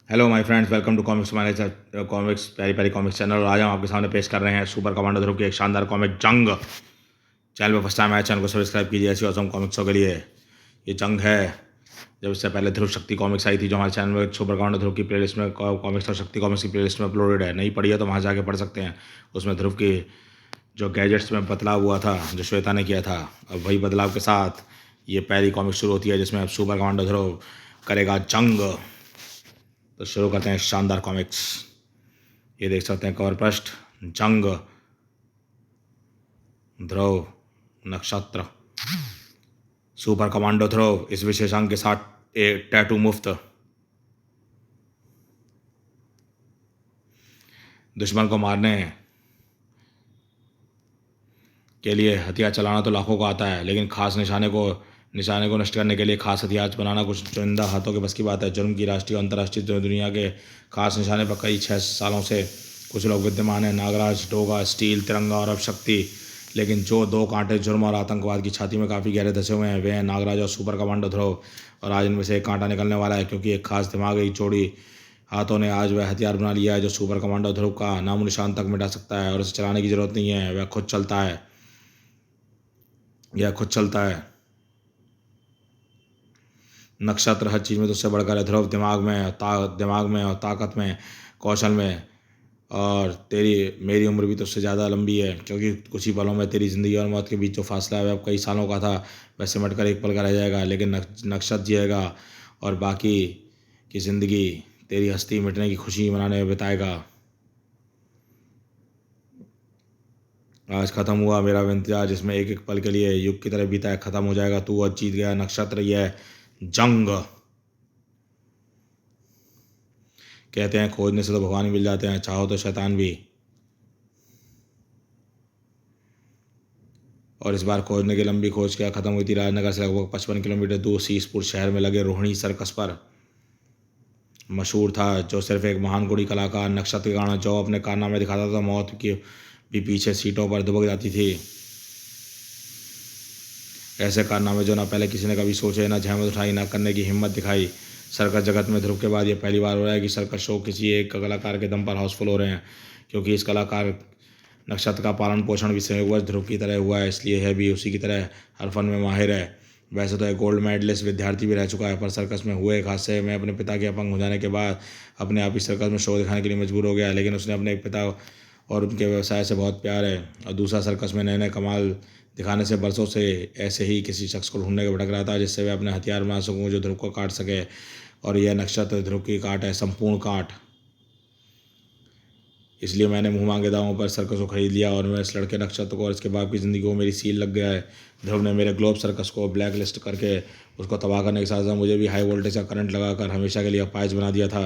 Hello my friends, welcome to comics हमारे comics प्यारी प्यारी कॉमिक्स चैनल। और आज हम आपके सामने पेश कर रहे हैं सुपर कमांडो ध्रुव की एक शानदार कॉमिक जंग। चैनल पर फर्स्ट टाइम आया, चैनल को सब्सक्राइब कीजिए ऐसी औसम कॉमिक्सों के लिए। ये जंग है। जब इससे पहले ध्रुव शक्ति कॉमिक्स आई थी जो हमारे चैनल में सुपर कमांडो ध्रुव की प्लेलिस्ट में कॉमिक्स और शक्ति कॉमिक्स की प्लेलिस्ट में अपलोडेड है। नहीं पढ़ी है तो वहाँ जाके पढ़ सकते हैं। उसमें ध्रुव की जो गैजेट्स में बदलाव हुआ था जो श्वेता ने किया था, अब वही बदलाव के साथ ये पहली कॉमिक शुरू होती है जिसमें अब सुपर कमांडो ध्रुव करेगा जंग। तो शुरू करते हैं शानदार कॉमिक्स। ये देख सकते हैं कवर पृष्ठ, जंग, ध्रुव, नक्षत्र, सुपर कमांडो ध्रुव इस विशेषांक के साथ एक टैटू मुफ्त। दुश्मन को मारने के लिए हथियार चलाना तो लाखों को आता है, लेकिन खास निशाने को नष्ट करने के लिए खास हथियार बनाना कुछ चुनिंदा हाथों के बस की बात है। जुर्म की राष्ट्रीय और अंतर्राष्ट्रीय दुनिया के खास निशाने पर कई 6 सालों से कुछ लोग विद्यमान हैं, नागराज, डोगा, स्टील, तिरंगा और अब शक्ति। लेकिन जो दो कांटे जुर्म और आतंकवाद की छाती में काफ़ी गहरे धसे हुए हैं वे हैं नागराज और सुपर कमांडो ध्रुव। और आज इनमें से एक कांटा निकलने वाला है, क्योंकि एक खास दिमाग, एक जोड़ी हाथों ने आज वह हथियार बना लिया है जो सुपर कमांडो ध्रुव का नामो निशान तक मिटा सकता है। और उसे चलाने की जरूरत नहीं है, वह खुद चलता है। यह खुद चलता है। नक्षत्र हर चीज़ में तुझसे बढ़कर है ध्रुव, दिमाग में और ताकत में, कौशल में। और तेरी मेरी उम्र भी तुझसे ज़्यादा लंबी है, क्योंकि कुछ ही पलों में तेरी ज़िंदगी और मौत के बीच जो फासला है वह अब कई सालों का था वह सिमट कर एक पल का रह जाएगा। लेकिन नक्षत्र जिएगा और बाकी की ज़िंदगी तेरी हस्ती मिटने की खुशी मनाने में बिताएगा। आज खत्म हुआ मेरा इंतजार जिसमें एक एक पल के लिए युग की तरह बीता है, खत्म हो जाएगा तू, आज जीत गया नक्षत्र। यह जंग। कहते हैं खोजने से तो भगवान ही मिल जाते हैं, चाहो तो शैतान भी। और इस बार खोजने की लंबी खोज क्या खत्म हुई थी राजनगर से लगभग 55 किलोमीटर दूर सीसपुर शहर में लगे रोहिणी सर्कस पर। मशहूर था जो सिर्फ एक महान कुड़ी कलाकार नक्षत्र के कारण जो अपने कारनामे दिखाता था, मौत की भी पीछे सीटों पर दुबक जाती थी। ऐसे कारनामे जो ना पहले किसी ने कभी सोचे, ना जहमत उठाई, ना करने की हिम्मत दिखाई। सर्कस जगत में ध्रुव के बाद ये पहली बार हो रहा है कि सर्कस शो किसी एक कलाकार के दम पर हाउसफुल हो रहे हैं, क्योंकि इस कलाकार नक्षत्र का पालन पोषण भी संयोगवश ध्रुव की तरह हुआ है, इसलिए है भी उसी की तरह हर फन में माहिर है। वैसे तो एक गोल्ड मेडलिस्ट विद्यार्थी भी रह चुका है, पर सर्कस में हुए एक हादसे में अपने पिता के अपंग हो जाने के बाद अपने आप ही सर्कस में शो दिखाने के लिए मजबूर हो गया। लेकिन उसने अपने पिता और उनके व्यवसाय से बहुत प्यार है, और दूसरा सर्कस में नए नए कमाल दिखाने से बरसों से ऐसे ही किसी शख्स को ढूंढने के भटक रहा था जिससे वे अपने हथियार बना सकूँ जो ध्रुव को काट सके। और यह नक्षत्र ध्रुव की काट है, संपूर्ण काट। इसलिए मैंने मुंह मांगे दावों पर सर्कस को खरीद लिया और मैं इस लड़के नक्षत्र को और इसके बाप की ज़िंदगी को मेरी सील लग गया है। ध्रुव ने मेरे ग्लोब सर्कस को ब्लैक लिस्ट करके उसको तबाह करने के साथ साथ मुझे भी हाई वोल्टेज का करंट लगाकर हमेशा के लिए अपाहिज बना दिया था।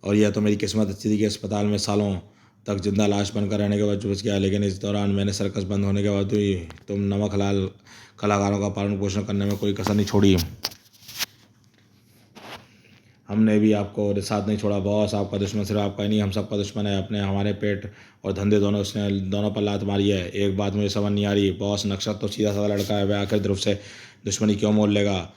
और यह तो मेरी किस्मत अच्छी थी कि अस्पताल में सालों तक जिंदा लाश बनकर रहने के बाद बच गया। लेकिन इस दौरान मैंने सर्कस बंद होने के बाद भी तुम नमक हलाल कलाकारों का पालन पोषण करने में कोई कसर नहीं छोड़ी। हमने भी आपको साथ नहीं छोड़ा बॉस, आपका दुश्मन सिर्फ आपका ही नहीं हम सबका दुश्मन है। अपने हमारे पेट और धंधे दोनों उसने दोनों पर लात मारी है। एक बात मुझे समझ नहीं आ रही बॉस, नक्षत्र तो सीधा साधा लड़का है, वह आखिर ध्रुव से दुश्मनी क्यों मोल लेगा?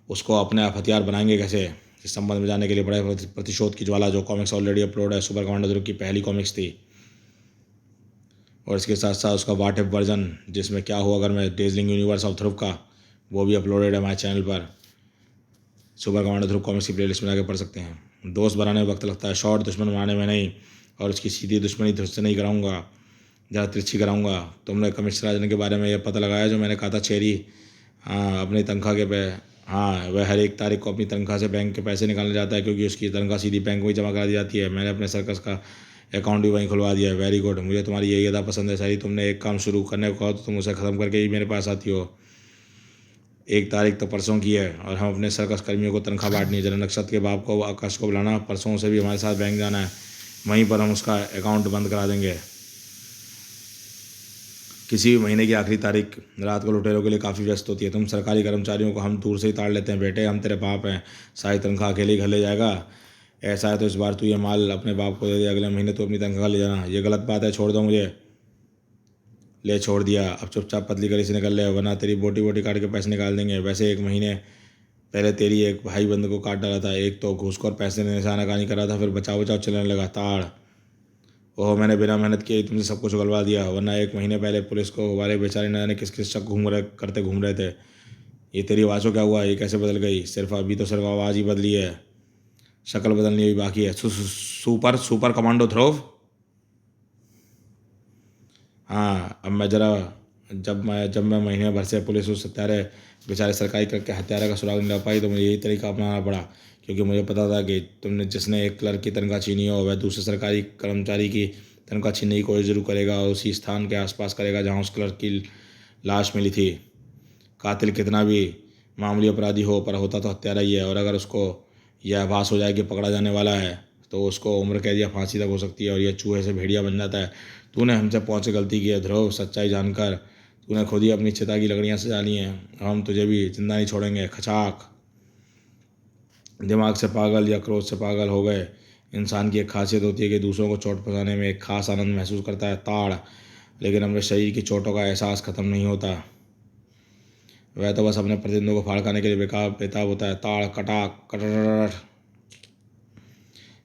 उसको अपने आप हथियार बनाएंगे कैसे? इस संबंध में जानने के लिए बड़े प्रतिशोध की ज्वाला जो कॉमिक्स ऑलरेडी अपलोड है, सुपर कमांडो ध्रुव की पहली कॉमिक्स थी। और इसके साथ साथ उसका वाट इफ वर्जन जिसमें क्या हुआ अगर मैं डेजलिंग यूनिवर्स ऑफ ध्रुव का, वो भी अपलोडेड है हमारे चैनल पर। सुपर कमांडो ध्रुव कॉमिक्स की प्लेलिस्ट में जाकर पढ़ सकते हैं। दोस्त बनाने में वक्त लगता है, शॉर्ट दुश्मन बनाने में नहीं। और उसकी सीधी दुश्मनी ध्रुव से नहीं कराऊंगा, ज़रा तिरछी कराऊंगा। तुमने कमिश्नर राजन के बारे में यह पता लगाया जो मैंने कहा था चेरी? हाँ, अपनी तनख्वाह के पे हाँ, वह हर एक तारीख को अपनी तनख्वाह से बैंक के पैसे निकालने जाता है, क्योंकि उसकी तनख्वाह सीधी बैंक में जमा करा दी जाती है। मैंने अपने सर्कस का अकाउंट भी वहीं खुलवा दिया है। वेरी गुड, मुझे तुम्हारी यही अदा पसंद है। सही, तुमने एक काम शुरू करने को कहा तो तुम उसे ख़त्म करके ही मेरे पास आती हो। 1 तारीख तो परसों की है और हम अपने सर्कस कर्मियों को तनख्वाह बांटनी है। जरा नक्षत्र के बाप को आकाश को बुलाना, परसों से भी हमारे साथ बैंक जाना है, वहीं पर हम उसका अकाउंट बंद करा देंगे। किसी भी महीने की आखिरी तारीख रात को लुटेरों के लिए काफ़ी व्यस्त होती है। तुम सरकारी कर्मचारियों को हम दूर से ही ताड़ लेते हैं बेटे, हम तेरे बाप हैं। सारी तनख्वाह अकेले ही घर ले जाएगा? ऐसा है तो इस बार तू ये माल अपने बाप को दे दे, अगले महीने तू अपनी तनख्वाह ले जाना। ये गलत बात है, छोड़ दो मुझे। ले छोड़ दिया, अब चुपचाप पतली गली से निकल ले, वरना तेरी बोटी बोटी काट के पैसे निकाल देंगे। वैसे 1 महीने पहले तेरी एक भाई बंद को काट डाला था, एक तो घूसखोर पैसे ने निशाना कहानी कर रहा था, फिर बचाओ बचाओ चलने लगा ताड़। ओह मैंने बिना मेहनत किए ही तुमसे सब कुछ उगलवा दिया, वरना 1 महीने पहले पुलिस को वाले बेचारे न जाने किस किस शक घूम रहे थे। ये तेरी आवाज़ को क्या हुआ, ये कैसे बदल गई? सिर्फ अभी तो सिर्फ आवाज़ ही बदली है, शक्ल बदलनी भी बाकी है। सुपर सुपर कमांडो ध्रुव। हाँ अब मैं जरा जब मैं महीने भर से पुलिस उस हत्यारे बेचारे सरकारी करके हत्यारे का सुराग नहीं ला पाई, तो मुझे यही तरीका अपनाना पड़ा, क्योंकि मुझे पता था कि तुमने जिसने एक क्लर्क की तनख्वाह छीनी हो वह दूसरे सरकारी कर्मचारी की तनख्वाह छीनने की कोशिश जरूर करेगा और उसी स्थान के आसपास करेगा जहाँ उस क्लर्क की लाश मिली थी। कातिल कितना भी मामूली अपराधी हो, पर होता तो हत्यारा ही है, और अगर उसको यह आभास हो जाए कि पकड़ा जाने वाला है तो उसको उम्र कैद या फांसी तक हो सकती है, और यह चूहे से भेड़िया बन जाता है। तूने हमसे पहुँच के गलती की है ध्रुव, सच्चाई जानकर तूने खुद ही अपनी चिता की लकड़ियाँ सजा ली हैं। हम तुझे भी जिंदा नहीं छोड़ेंगे। खचाक। दिमाग से पागल या क्रोध से पागल हो गए इंसान की एक खासियत होती है कि दूसरों को चोट पहुँचाने में एक खास आनंद महसूस करता है ताड़, लेकिन अपने शरीर की चोटों का एहसास खत्म नहीं होता। वह तो बस अपने प्रतिद्वंद्वियों को फाड़ खाने के लिए बेकार बेताब होता है ताड़ कटाक कटर।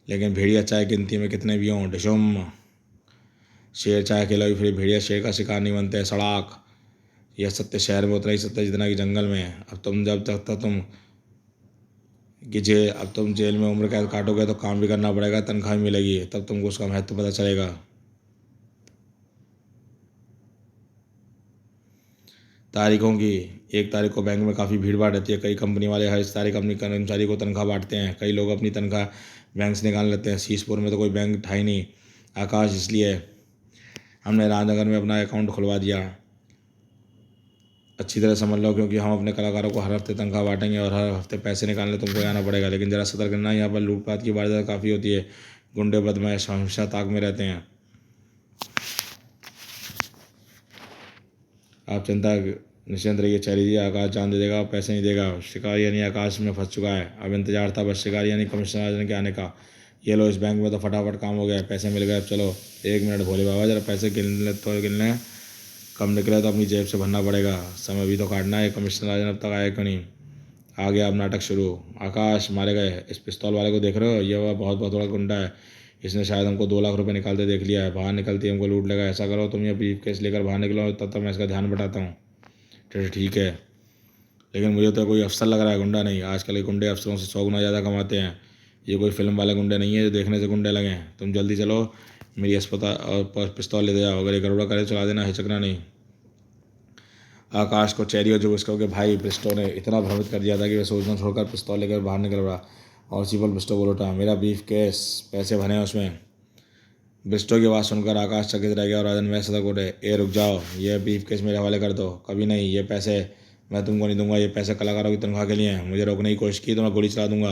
लेकिन भेड़िया चाहे गिनती में कितने भी हों डिशुम, शेर चाहे अकेला भी फिर भेड़िया शेर का शिकार नहीं बनते सड़ाक। यह सत्य शहर में उतना ही सत्य जितना कि जंगल में है। अब तुम जब तक तुम अब तुम जेल में उम्र कैद काटोगे तो काम भी करना पड़ेगा, तनख्वाह भी मिलेगी, तब तुमको उसका महत्व पता चलेगा। तारीखों की 1 तारीख को बैंक में काफ़ी भीड़ भाड़ रहती है। कई कंपनी वाले हर तारीख अपनी कर्मचारी को तनख्वाह बांटते हैं। कई लोग अपनी तनख्वाह बैंक से निकाल लेते हैं। शीशपुर में तो कोई बैंक था ही नहीं आकाश, इसलिए हमने राजनगर में अपना अकाउंट खुलवा दिया। अच्छी तरह समझ लो, क्योंकि हम अपने कलाकारों को हर हफ्ते तनख्वाह बांटेंगे और हर हफ्ते पैसे निकालने तुमको आना पड़ेगा। लेकिन ज़रा सतर्क रहना, यहाँ पर लूटपाट की वारदात काफ़ी होती है। गुंडे बदमाश हमेशा ताक में रहते हैं। आप चिंता निश्चिंत रहिए चैरी जी, आकाश जान दे देगा, पैसे नहीं देगा। शिकारी यानी आकाश में फंस चुका है। अब इंतजार था बस शिकारी यानी कमिश्नर राजन के आने का। ये लो इस बैंक में तो फटाफट काम हो गया, पैसे मिल गए। अब चलो 1 मिनट भोले बाबा, जरा पैसे गिन लें, कम निकले तो अपनी जेब से भरना पड़ेगा। समय भी तो काटना है। कमिश्नर राजन अब तक आया क्यों नहीं? आ गया अब नाटक शुरू। आकाश मारे गए। इस पिस्तौल वाले को देख रहे हो, ये वह बहुत बहुत बड़ा गुंडा है। इसने शायद हमको 2 लाख रुपए निकालते देख लिया है। बाहर निकलती हमको लूट लेगा। ऐसा करो तुम ये ब्रीफ केस लेकर बाहर निकलो, तब तक मैं इसका ध्यान बटाता हूँ। ठीक है, लेकिन मुझे तो कोई अफसर लग रहा है, गुंडा नहीं। आजकल के गुंडे अफसरों से 100 गुना ज़्यादा कमाते हैं। ये कोई फिल्म वाले गुंडे नहीं है जो देखने से गुंडे लगे हैं। तुम जल्दी चलो, मेरी अस्पताल और पिस्तौल ले जाओ। अगर ये गड़बड़ा करे चला देना, हिचकना नहीं। आकाश को चेरी और जुबिस्को के भाई ब्रिस्टो ने इतना भ्रमित कर दिया था कि वह सोचना छोड़कर पिस्तौल लेकर बाहर निकल पड़ा। और सिंपल ब्रिस्टो बोल उठा, मेरा ब्रीफ केस, पैसे भरे हैं उसमें। ब्रिस्टो की बात सुनकर आकाश चकित रह गया और राजन में सतर्क उठे। ए रुक जाओ, ये ब्रीफ केस मेरे हवाले कर दो। कभी नहीं, ये पैसे मैं तुमको नहीं दूंगा। ये पैसे कलाकारों की तनख्वाह के लिए हैं। मुझे रोकने की कोशिश की तो मैं गोली चला दूंगा।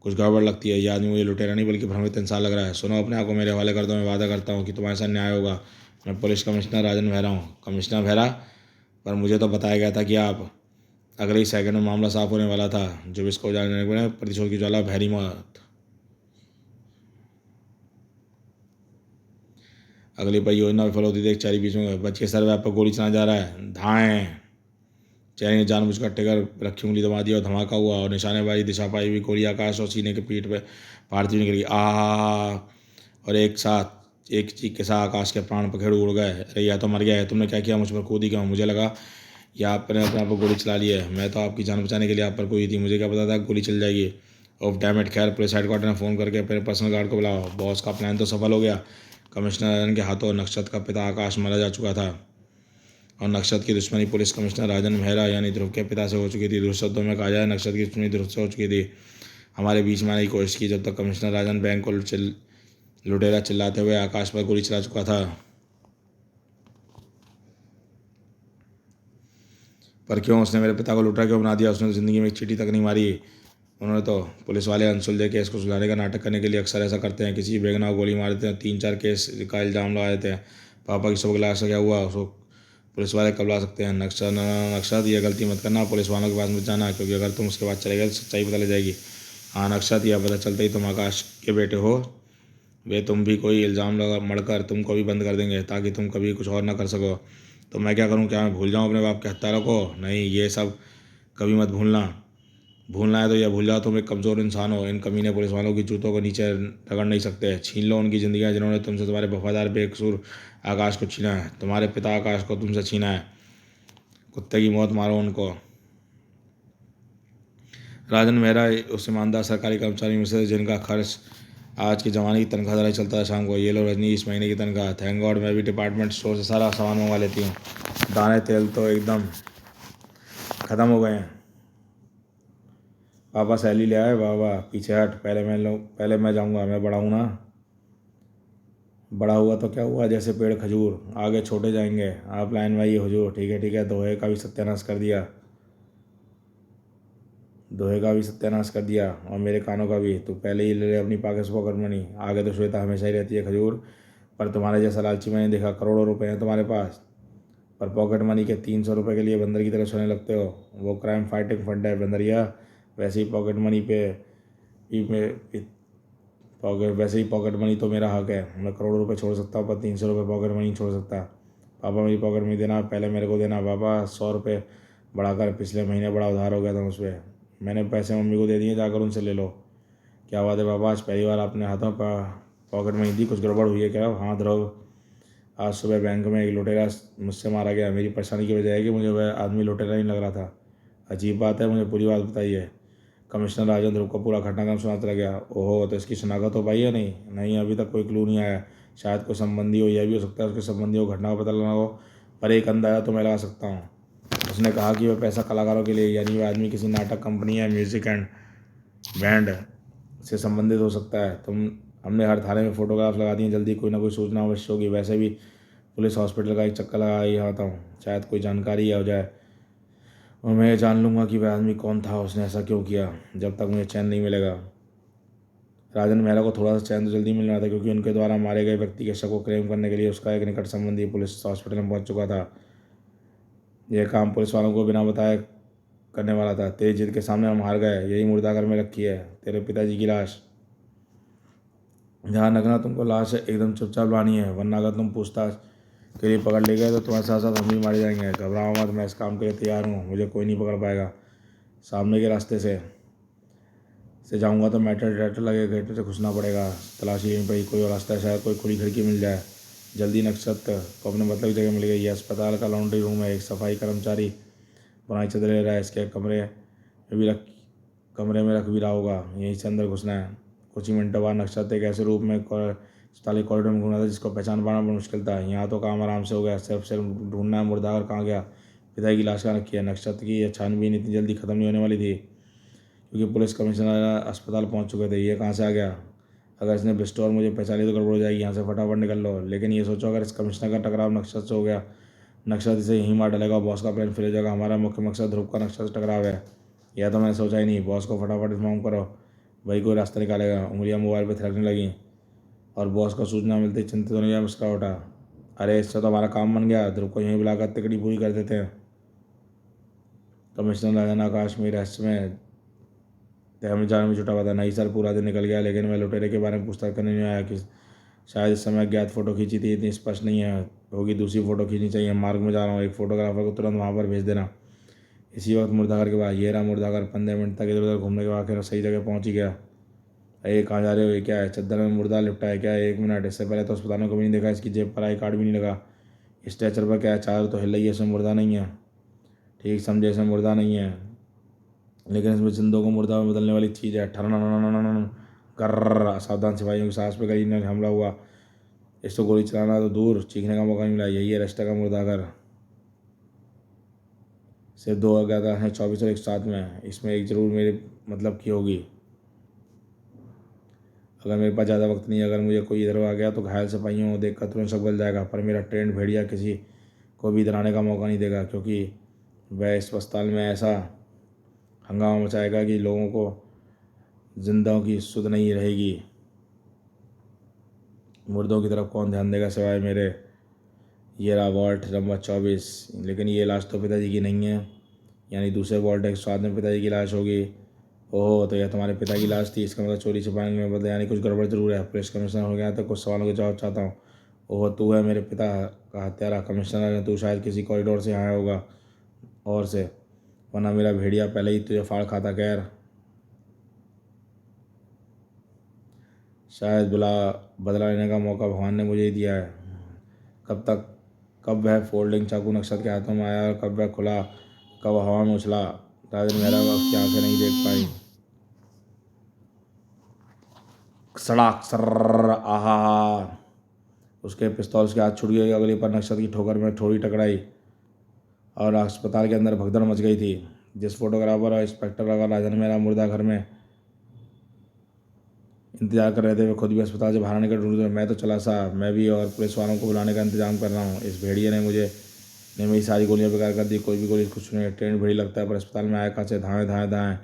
कुछ गड़बड़ लगती है, ये आदमी मुझे लुटेरा नहीं बल्कि भ्रमित इंसान लग रहा है। सुनो, अपने आप को मेरे हवाले कर दो। मैं वादा करता हूँ कि तुम्हारे साथ न्याय होगा। मैं पुलिस कमिश्नर राजन बहरा हूँ। कमिश्नर बहरा? पर मुझे तो बताया गया था कि आप। अगले ही सेकंड में मामला साफ होने वाला था। जब इसको जानने को प्रतिशोध की ज्वाला भैरी मौत। अगली परियोजना विफल होती देख चैरी बीच में बच के सर वह पर गोली चलाने जा रहा है। धाएं। चैरी ने जानबूझकर टेकर रखी उंगली दबा दिया और धमाका हुआ और निशानेबाजी दिशा पाई हुई गोली आकाश और सीने के पीठ पे फाड़ती हुई निकली। और एक साथ एक चीख के साथ आकाश के प्राण पखेड़ उड़ गए। अरे यह तो मर गया है। तुमने क्या किया? मुझ पर कूदी क्यों? मुझे लगा या आपने अपने आप को गोली चला ली है। मैं तो आपकी जान बचाने के लिए आप पर कूदी थी। मुझे क्या पता था गोली चल जाएगी। Of damn it. खैर पुलिस हेडक्वार्टर ने फ़ोन करके अपने पर्सनल गार्ड को बुलाओ। बॉस का प्लान तो सफल हो गया। कमिश्नर के हाथों नक्षत्र का पिता आकाश मारा जा चुका था और नक्षत्र की दुश्मनी पुलिस कमिश्नर राजन मेहरा यानी ध्रुव के पिता से हो चुकी थी। दूसरे शब्दों में कहा जाए, नक्षत्र की दुश्मनी ध्रुव से हो चुकी थी। हमारे बीच में आने की कोशिश की जब तक कमिश्नर राजन बैंक को लुटेरा चिल्लाते हुए आकाश पर गोली चला चुका था। पर क्यों? उसने मेरे पिता को लुटा क्यों बना दिया? उसने तो ज़िंदगी में एक चीटी तक नहीं मारी। उन्होंने तो पुलिस वाले अनसुलझे केस को सुलझाने का नाटक करने के लिए अक्सर ऐसा करते हैं। किसी बेगुनाह को गोली मार देते हैं, 3-4 केस का इल्ज़ाम लगा देते हैं। पापा की सब क्लास से क्या हुआ उसको पुलिस वाले कब ला सकते हैं? नक्शद ये गलती मत करना, पुलिस वालों के पास मत जाना, क्योंकि अगर तुम उसके पास चले गए तो सच्चाई पता लग जाएगी। हाँ नक्शद, यह पता चलता ही तुम आकाश के बेटे हो वे तुम भी कोई इल्ज़ाम लगा मढ़कर तुमको भी बंद कर देंगे ताकि तुम कभी कुछ और ना कर सको। तो मैं क्या करूं? क्या मैं भूल जाऊं अपने बाप के हत्यारों को? नहीं, ये सब कभी मत भूलना। भूलना है तो यह भूल जाओ तुम एक कमज़ोर इंसान हो। इन कमीने पुलिस वालों की जूतों को नीचे रगड़ नहीं सकते। छीन लो उनकी ज़िंदगियां जिन्होंने तुमसे तुम्हारे वफादार बेकसूर आकाश को छीना है। तुम्हारे पिता आकाश को तुमसे छीना है। कुत्ते की मौत मारो उनको। राजन मेहरा उस ईमानदार सरकारी कर्मचारी में से जिनका खर्च आज के ज़माने की तनख्वाह द्वारा ही चलता है शाम को। ये लो रजनी, इस महीने की तनख्वाह। थैंक गॉड मैं भी डिपार्टमेंट स्टोर से सारा सामान मंगवा लेती हूँ। दाने तेल तो एकदम ख़त्म हो गए हैं। पापा सैली ले आए? बाबा पीछे हट, पहले मैं जाऊँगा, मैं बड़ा हूँ ना। बड़ा हुआ तो क्या हुआ, जैसे पेड़ खजूर, आगे छोटे जाएंगे। आप लाइन में आइए हुजूर। ठीक है, दोहे का भी सत्यानाश कर दिया। दोहे का भी सत्यानाश कर दिया और मेरे कानों का भी। तू पहले ही ले ले अपनी पाकेट पॉकेट मनी। आगे तो श्वेता हमेशा ही रहती है खजूर, पर तुम्हारे जैसा लालची मैंने देखा। करोड़ों रुपए हैं तुम्हारे पास, पर पॉकेट मनी के 300 रुपये के लिए बंदर की तरह सोने लगते हो। वो क्राइम फाइटिंग फंड है बंदरिया। वैसे ही पॉकेट मनी पे ही पे- पॉकेट वैसे ही पॉकेट मनी तो मेरा हक है। मैं करोड़ों रुपए छोड़ सकता हूँ, पर 300 रुपये पॉकेट मनी नहीं छोड़ सकता। पापा मेरी पॉकेट मनी देना, पहले मेरे को देना। पापा 100 रुपये बढ़ाकर पिछले महीने बड़ा उधार हो गया था मुझ पर। मैंने पैसे मम्मी को दे दिए, जाकर उनसे ले लो। क्या बात है पापा, आज पहली बार आपने हाथों पॉकेट मनी दी? कुछ गड़बड़ हुई है क्या? हाँ ध्रुव, आज सुबह बैंक में एक लुटेरा मुझसे मारा गया। मेरी परेशानी की वजह है कि मुझे वह आदमी लुटेरा नहीं लग रहा था। अजीब बात है, मुझे पूरी बात बताइए। कमिश्नर राजन ध्रुव को पूरा घटनाक्रम सुनाता रह गया। ओहो, तो इसकी शनाख्त हो पाई है? नहीं नहीं, अभी तक कोई क्लू नहीं आया। शायद कोई संबंधी हो, यह भी हो सकता है उसके संबंधी को घटना का पता लगा हो, पर एक अंदाजा तो मैं लगा सकता हूँ। उसने कहा कि वह पैसा कलाकारों के लिए, यानी वह आदमी किसी नाटक कंपनी या म्यूजिक एंड बैंड से संबंधित हो सकता है। हमने हर थाने में फोटोग्राफ लगा दिए, जल्दी कोई ना कोई सूचना अवश्य होगी। वैसे भी पुलिस हॉस्पिटल का एक चक्कर लगा ही आता हूँ, शायद कोई जानकारी हो जाए और मैं ये जान लूँगा कि वह आदमी कौन था, उसने ऐसा क्यों किया। जब तक मुझे चैन नहीं मिलेगा। राजन मेहरा को थोड़ा सा चैन तो जल्दी मिल रहा था, क्योंकि उनके द्वारा मारे गए व्यक्ति के शव को क्लेम करने के लिए उसका एक निकट संबंधी पुलिस हॉस्पिटल में पहुंच चुका था। यह काम पुलिस वालों को बिना बताए करने वाला था। तेरी जिद के सामने हम हार गए। यही मुर्दाघर में रखी है तेरे पिताजी की लाश। ध्यान रखना, तुमको लाश एकदम चुपचाप लानी है, वरना अगर तुम पूछताछ के लिए पकड़ ले गए तो तुम्हारे साथ साथ हम भी मारे जाएंगे। घबराओ मत, मैं इस काम के लिए तैयार हूँ। मुझे कोई नहीं पकड़ पाएगा। सामने के रास्ते से जाऊँगा तो मेटल डिटेक्टर लगे गेट से घुसना पड़ेगा। तलाशी यहीं पर ही कोई और रास्ता है, शायद कोई खुली खिड़की मिल जाए। जल्दी नक्षत्र को अपने मतलब की जगह मिल गई। यह अस्पताल का लॉन्ड्री रूम है। एक सफाई कर्मचारी बुनाई चल ले रहा है। इसके कमरे में रख भी रहा होगा। यहीं से अंदर घुसना है। कुछ ही मिनटों बाद नक्षत्र एक ऐसे रूप में अस्पताली कॉरिडोर में घूमना था जिसको पहचान पाना बहुत मुश्किल था। यहाँ तो काम आराम से हो गया, सिर्फ ढूंढना है मुर्दाघर कहाँ गया, पिताजी की लाश कहाँ रखी है। नक्षत्र की यह छानबीन इतनी जल्दी खत्म नहीं होने वाली थी, क्योंकि पुलिस कमिश्नर अस्पताल पहुँच चुके थे। ये कहाँ से आ गया? अगर इसने ब्रिस्टोर मुझे पहचान ली तो गड़बड़ हो जाएगी। यहाँ से फटाफट निकल लो। लेकिन ये सोचो, अगर इस कमिश्नर का टकराव नक्षत्र से हो गया, नक्षत्र इसे यहीं मार डालेगा। बॉस का प्लान फेल हो जाएगा। हमारा मुख्य मकसद ध्रुव का नक्षत्र से टकराव है। यह तो मैंने सोचा ही नहीं। बॉस को फटाफट इन्फॉर्म करो, वही कोई रास्ता निकालेगा। उंगलियां मोबाइल पर थिरकने लगीं और बॉस को सूचना मिलते ही चिंतित होने गया, मुस्कुरा उठा। अरे, इससे तो हमारा काम बन गया। ध्रुव को यहीं बुलाकर तिकड़ी पूरी कर देते हैं। कमिश्नर राजन आकाश में रहस्य में तहम जाने में जुटा हुआ था। नहीं सर, पूरा दिन निकल गया, लेकिन मैं लुटेरे के बारे में पूछताछ करने नहीं आया कि शायद इस समय अज्ञात फोटो खींची थी, इतनी स्पष्ट नहीं है होगी। दूसरी फोटो खींचनी चाहिए। मार्ग में जा रहा हूँ, एक फोटोग्राफर को तुरंत वहाँ पर भेज देना। इसी वक्त मुर्दाघर के बाद ये रहा मुर्दाघर। 15 मिनट तक इधर उधर घूमने के बाद आखिर सही जगह पहुँच ही गया। अरे कहाँ जा रहे हो? ये क्या है? चद्दर में मुर्दा लिपटा है क्या? एक मिनट, इससे पहले तो अस्पताल में कभी नहीं देखा। इसकी जेब पर आई कार्ड भी नहीं लगा। स्ट्रेचर पर क्या है? चादर तो हिल रही है, इसमें मुर्दा नहीं है। ठीक समझे, इसमें मुर्दा नहीं है, लेकिन इसमें जिंदों को मुर्दा में बदलने वाली चीज़ है। ठरन कर्र। सावधान, सिपाहियों की सांस पे कहीं न हमला हुआ। इसको गोली चलाना तो दूर, चीखने का मौका नहीं मिला। यही है रास्ते का मुर्दाघर। सिर्फ 2 अज्ञात हैं, 24 और एक साथ में। इसमें एक जरूर मेरे मतलब की होगी। अगर मेरे पास ज़्यादा वक्त नहीं है, अगर मुझे कोई इधर आ गया तो घायल सिपाहियों को देखकर तुरंत सब गल जाएगा, पर मेरा ट्रेंड भेड़िया किसी को भी इधर आने का मौका नहीं देगा, क्योंकि वह इस अस्पताल में ऐसा हंगामा मचाएगा कि लोगों को जिंदाओं की सुध नहीं रहेगी। मुर्दों की तरफ कौन ध्यान देगा सिवाय मेरे। ये रहा वॉल्ट नंबर 24। लेकिन ये लाश तो पिताजी की नहीं है, यानी दूसरे वॉल्ट एक स्वाद में पिताजी की लाश होगी। ओह, तो यह तुम्हारे पिता की लाश थी। इसका मतलब चोरी छिपाने में बदले यानी कुछ गड़बड़ जरूर है। पुलिस कमिश्नर हो गया तो कुछ सवालों के जवाब चाहता हूँ। ओह, तू है मेरे पिता का हत्यारा। कमिश्नर ने तू शायद किसी कॉरिडोर से आया होगा और से, वरना मेरा भेड़िया पहले ही तुझे फाड़ खाता। खैर, शायद बदला लेने का मौका भगवान ने मुझे ही दिया है। कब वह फोल्डिंग चाकू नक्षत्र के हाथों में आया और कब वह खुला, कब हवा में उछला, राजन मेहरा की आंखें नहीं देख पाई। सड़ाक सर्र, आहा, उसके पिस्तौल के हाथ छूट गए। अगली पर नक्षत्र की ठोकर में थोड़ी टकराई और अस्पताल के अंदर भगदड़ मच गई थी। जिस फोटोग्राफर और इंस्पेक्टर का राजन मेहरा मुर्दा घर में इंतजार कर रहे थे, वे खुद भी अस्पताल से बाहर निकल ढूंढते। मैं तो चला सा, मैं भी और पुलिस वालों को बुलाने का इंतजाम कर रहा हूँ। इस भेड़िए ने मेरी सारी गोलियां बेकार कर दी। कोई भी गोली कुछ नहीं। ट्रेन भीड़ लगता है पर अस्पताल में आया कहाँ से। धाएं धाएं धाएं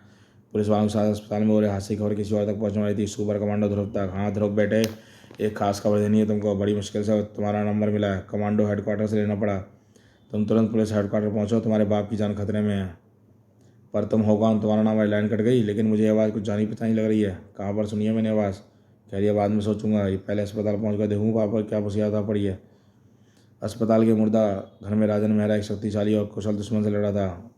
पुलिस वालों के साथ अस्पताल में हो रहे हादसे की खबर किसी और तक पहुंचने वाली थी। सुपर कमांडो ध्रुव तक। हाँ ध्रुव बेटे, एक खास खबर देनी है तुमको। बड़ी मुश्किल से तुम्हारा नंबर मिला है। कमांडो हेडक्वार्टर से लेना पड़ा। तुम तुरंत पुलिस हेडक्वार्टर पहुंचो, तुम्हारे बाप की जान खतरे में है। पर तुम हो कौन? तुम्हारा नाम लाइन कट गई, लेकिन मुझे आवाज़ कुछ जानी पहचानी लग रही है। कहाँ पर सुनी है मैंने आवाज़? कह रही है बाद में सोचूंगा, ये पहले अस्पताल पहुँच कर देखूँ पापा क्या मुसीबत पड़ी है। अस्पताल के मुर्दा घर में राजन मेहरा एक शक्तिशाली और कुशल दुश्मन से लड़ा था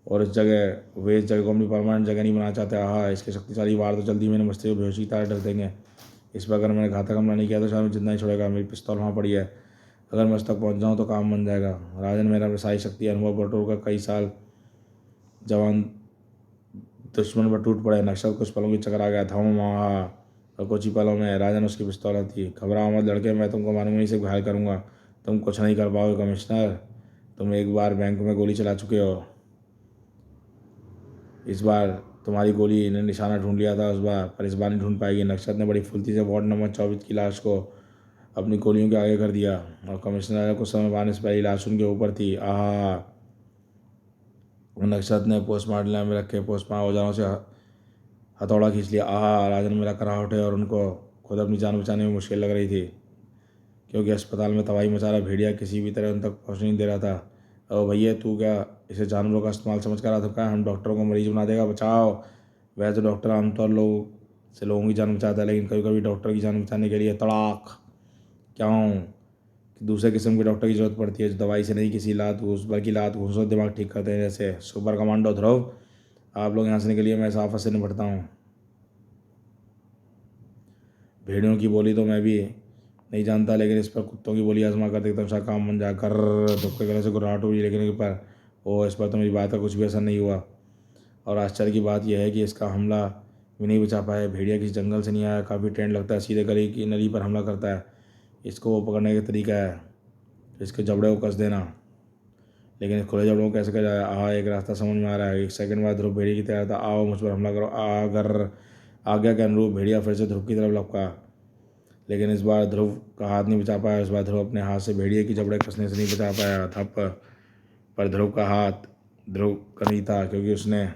और इस जगह को अपनी परमानेंट जगह नहीं बनाना चाहते। हाँ, इसके शक्तिशाली वार तो जल्दी मैंने मस्ती को बेहोशी की तरह ढक देंगे। इस पर अगर मैंने घातक हमला नहीं किया तो शायद मैं जिंदा ही छोड़ेगा। मेरी पिस्तौल वहाँ पड़ी है, अगर मैं उस तक पहुँच जाऊँ तो काम बन जाएगा। राजन मेहरा सारी शक्ति अनुभव बटोर कर कई साल जवान दुश्मन पर टूट पड़े। नक्सल कुछ पलों की चक्कर आ गया। धम और कुछ ही पलों में राजन उसकी पिस्तौल थी। घबराओ मत लड़के, मैं तुमको मारूंगा नहीं, सिर्फ घायल करूंगा। तुम कुछ नहीं कर पाओगे कमिश्नर। तुम एक बार बैंक में गोली चला चुके हो। इस बार तुम्हारी गोली ने निशाना ढूंढ लिया था उस बार, पर इस बार नहीं ढूंढ पाएगी। नक्षत्र ने बड़ी फुर्ती से वार्ड नंबर 24 की लाश को अपनी गोलियों के आगे कर दिया और कमिश्नर कुछ समय बाद इस पहली लाश उनके ऊपर थी। आहा, नक्षत्र ने पोस्टमार्टम में रखे पोस्टमार्टम औजारों से हथौड़ा खींच लिया। आहा, राजन मेरा करा उठे और उनको खुद अपनी जान बचाने में मुश्किल लग रही थी क्योंकि अस्पताल में तबाही मचा रहा भेड़िया किसी भी तरह उन तक पहुँचने नहीं दे रहा था। ओ भैया, तू क्या इसे जानवरों का इस्तेमाल समझ कर रहा था? क्या हम डॉक्टरों को मरीज बना देगा? बचाओ। वह तो डॉक्टर आमतौर लोगों की जान बचाता है, लेकिन कभी कभी डॉक्टर की जान बचाने के लिए तड़ाक क्यों कि दूसरे किस्म के डॉक्टर की जरूरत पड़ती है, जो दवाई से नहीं किसी लात घूस बल्कि लात घूसो दिमाग ठीक करते हैं। जैसे सुपर कमांडो ध्रुव, आप लोग यहाँ से निकलिए, मैं इस आफत से निपटता हूँ। भेड़ियों की बोली तो मैं भी नहीं जानता, लेकिन इस पर कुत्तों की बोली आजमा कर देखता हूँ, शायद काम बन जाए। कर धुक्के गले से गुर्राहट हुई, लेकिन इस पर इस पर तो मेरी बात का कुछ भी असर नहीं हुआ। और आश्चर्य की बात यह है कि इसका हमला भी नहीं बचा पाया। भेड़िया किसी जंगल से नहीं आया, काफ़ी ट्रेंड लगता है, सीधे गली की नली पर हमला करता है। इसको वो पकड़ने का तरीका है, इसके जबड़े को कस देना, लेकिन इस खुले जबड़ों को कैसे कर जाए? एक रास्ता समझ में आ रहा है। एक सेकंड बाद ध्रुव भेड़िया की तैयार था। आओ मुझ पर हमला करो। अगर आज्ञा के अनुरूप भेड़िया फिर से ध्रुव की तरफ लपका, लेकिन इस बार ध्रुव का हाथ नहीं बचा पाया। इस बार ध्रुव अपने हाथ से भेड़िए की जबड़े कसने से नहीं बचा पाया। थप पर ध्रुव का हाथ ध्रुव का नहीं था, क्योंकि उसने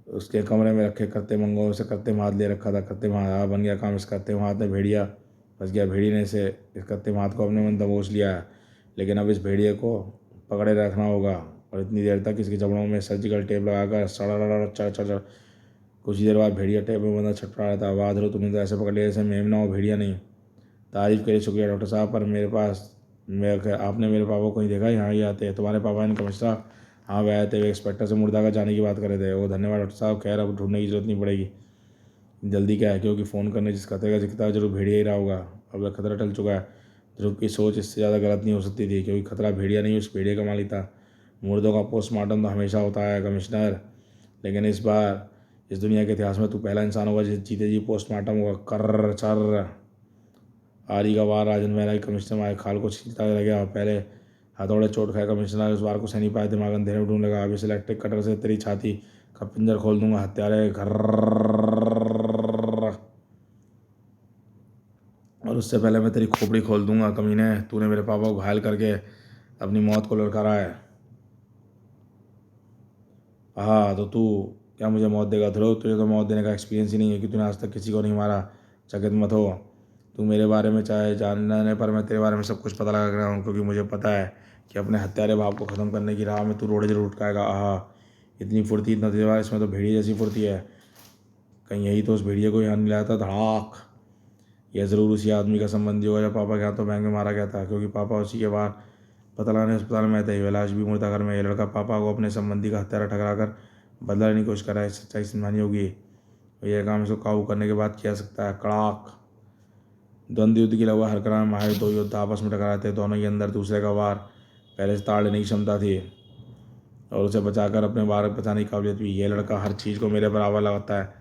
उसके कमरे में रखे कृत्रिम अंगों से कृत्रिम हाथ ले रखा था। कृत्रिम हाथ बन गया काम। इस कृत्रिम हाथ में भेड़िया फंस गया। भेड़िए ने इसे इस कृत्रिम हाथ को अपने मन दबोच लिया है, लेकिन अब इस भेड़िए को पकड़े रखना होगा और इतनी देर तक इसके जबड़ों में सर्जिकल टेप लगाकर सड़ा चढ़ चढ़। कुछ ही देर बाद भेड़िया टेप में बंदा छटपटा रहा था। वाह ध्रुव, तुमने तो ऐसे पकड़ लिया जैसे मेमना हो, भेड़िया नहीं। तारीफ के लिए शुक्रिया डॉक्टर साहब, पर आपने मेरे पापा को नहीं देखा? यहाँ ही आते हैं तुम्हारे पापा इन कमिश्नर? हाँ वह आए थे, वे इंस्पेक्टर से मुर्दा का जाने की बात कर रहे थे। वो धन्यवाद डॉक्टर साहब, खैर अब ढूंढने की जरूरत नहीं पड़ेगी। जल्दी क्या है, क्योंकि फ़ोन करने जिस खतरे का जिक्र था जरूर भेड़िया ही रहा होगा। अब वह खतरा टल चुका है। ध्रुव की सोच इससे ज़्यादा गलत नहीं हो सकती थी, क्योंकि खतरा भेड़िया नहीं उस भेड़िया का मालिक था। मुर्दों का पोस्टमार्टम तो हमेशा होता है कमिश्नर, लेकिन इस बार इस दुनिया के इतिहास में तू पहला इंसान होगा जिसे जीते जी पोस्टमार्टम होगा। कर चर आरी का वार राजन मेहरा की कमिश्नर आए खाल को छीलता रह गया। पहले हथौड़े चोट खाया कमिश्नर, इस बार को सह नहीं पाया। दिमाग अंधेरे में ढूंढ लगा। अब इस इलेक्ट्रिक कटर से तेरी छाती का पिंजर खोल दूंगा। हत्यारे घर, और उससे पहले मैं तेरी खोपड़ी खोल दूंगा। कमीने, तूने मेरे पापा को घायल करके अपनी मौत को ललकारा है। हाँ तो तू क्या मुझे मौत देगा? ध्रुव, तुझे तो मौत देने का एक्सपीरियंस ही नहीं है कि तूने आज तक किसी को नहीं मारा। चकित मत हो। तू मेरे बारे में चाहे जानने पर मैं तेरे बारे में सब कुछ पता लगा रहा हूँ, क्योंकि मुझे पता है कि अपने हत्यारे बाप को ख़त्म करने की राह में तू रोड़े जरूर उठकाएगा। इतनी फुर्ती, इतना तेज आवाज़, इसमें तो भेड़िए जैसी फुर्ती है। कहीं यही तो उस भेड़िए को यहाँ नहीं लाया था। धड़ाक। यह ज़रूर उसी आदमी का संबंधी होगा जो पापा के हाथों बैंक में मारा गया था, क्योंकि पापा उसी के बाद पतलाने अस्पताल में थे। कैलाश भी मुर्दा घर में। ये लड़का पापा को अपने संबंधी का हत्यारा ठहरा कर बदला लेने की कोशिश कर रहा है। सच्चाई समझानी होगी। यह काम इसको काबू करने के बाद किया सकता है। कड़ाक। द्वंद्व युद्ध की लगभग हर कला में माहिर दो योद्धा आपस में टकराए थे। दोनों के अंदर दूसरे का वार पहले से ताड़ लेने की क्षमता थी और उसे बचाकर अपने वार बचाने की काबिलियत भी। यह लड़का हर चीज़ को मेरे बराबर लगाता है,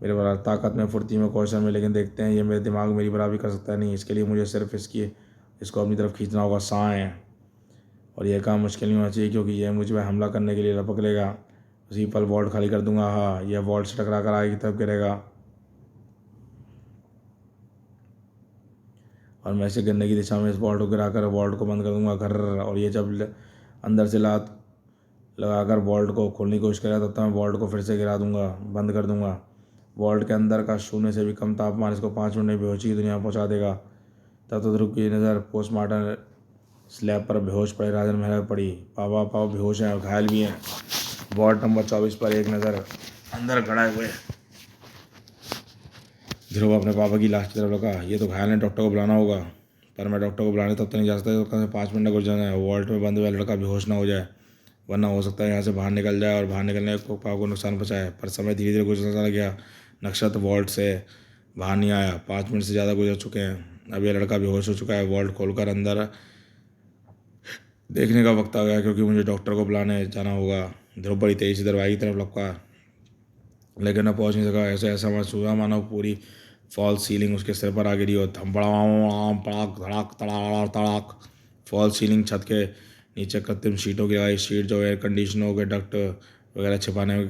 मेरे बराबर ताकत में, फुर्ती में, कौशल में। लेकिन देखते हैं ये मेरे दिमाग मेरी बराबरी कर सकता है नहीं। इसके लिए मुझे सिर्फ इसको अपनी तरफ खींचना होगा। साएँ। और यह काम मुश्किल नहीं होना चाहिए, क्योंकि यह मुझ पर हमला करने के लिए लपक लेगा। उसी पल वॉल्ट खाली कर दूंगा। हाँ, यह वॉल्ट से टकरा कर आगे की तरफ गिरेगा और मैं इसे गिरने की दिशा में इस वॉल्ट को गिराकर वॉल्ट को बंद कर दूंगा। घर। और ये जब अंदर से लात लगाकर वॉल्ट को खोलने की कोशिश करेगा, तब तक मैं वॉल्ट को फिर से गिरा दूंगा, बंद कर दूंगा। वॉल्ट के अंदर का शून्य से भी कम तापमान इसको 5 मिनट में बेहोशी की दुनिया में पहुंचा देगा। तब तो ध्रुव की नज़र पोस्टमार्टम स्लैब पर बेहोश पड़े राजन महल पर पड़ी। पापा बेहोश हैं और घायल भी हैं। वार्ड नंबर 24 पर एक नज़र अंदर गड़ाए हुए ध्रुव अपने पापा की लाश की तरफ लगा। ये तो घायल है, डॉक्टर को बुलाना होगा। पर मैं डॉक्टर को बुलाने तब तक नहीं जा सकता जब तक 5 मिनट गुजर जाए, वॉल्ट में बंद हुआ लड़का बेहोश ना हो जाए। वरना हो सकता है यहाँ से बाहर निकल जाए और बाहर निकलने को पापा को नुकसान पहुँचाए। पर समय धीरे धीरे गुजरता गया। नक्षत्र वॉल्ट से बाहर नहीं आया। 5 मिनट से ज़्यादा गुजर चुके हैं। अब यह लड़का बेहोश हो चुका है। वॉल्ट खोलकर अंदर देखने का वक्त आ गया, क्योंकि मुझे डॉक्टर को बुलाने जाना होगा। ध्रुव बड़ी तेज़ी से दरवाजे की तरफ लपका, लेकिन मैं पहुंच नहीं सका। ऐसा महसूस हुआ मानो पूरी फॉल सीलिंग उसके सिर पर आ गिरी हो। धड़ाम पड़ाक धड़ाक तड़ाक तड़ाक। फॉल सीलिंग छत के नीचे कृत्रिम शीटों की लगाई शीट जो एयर कंडीशनरों के डक्ट वगैरह छिपाने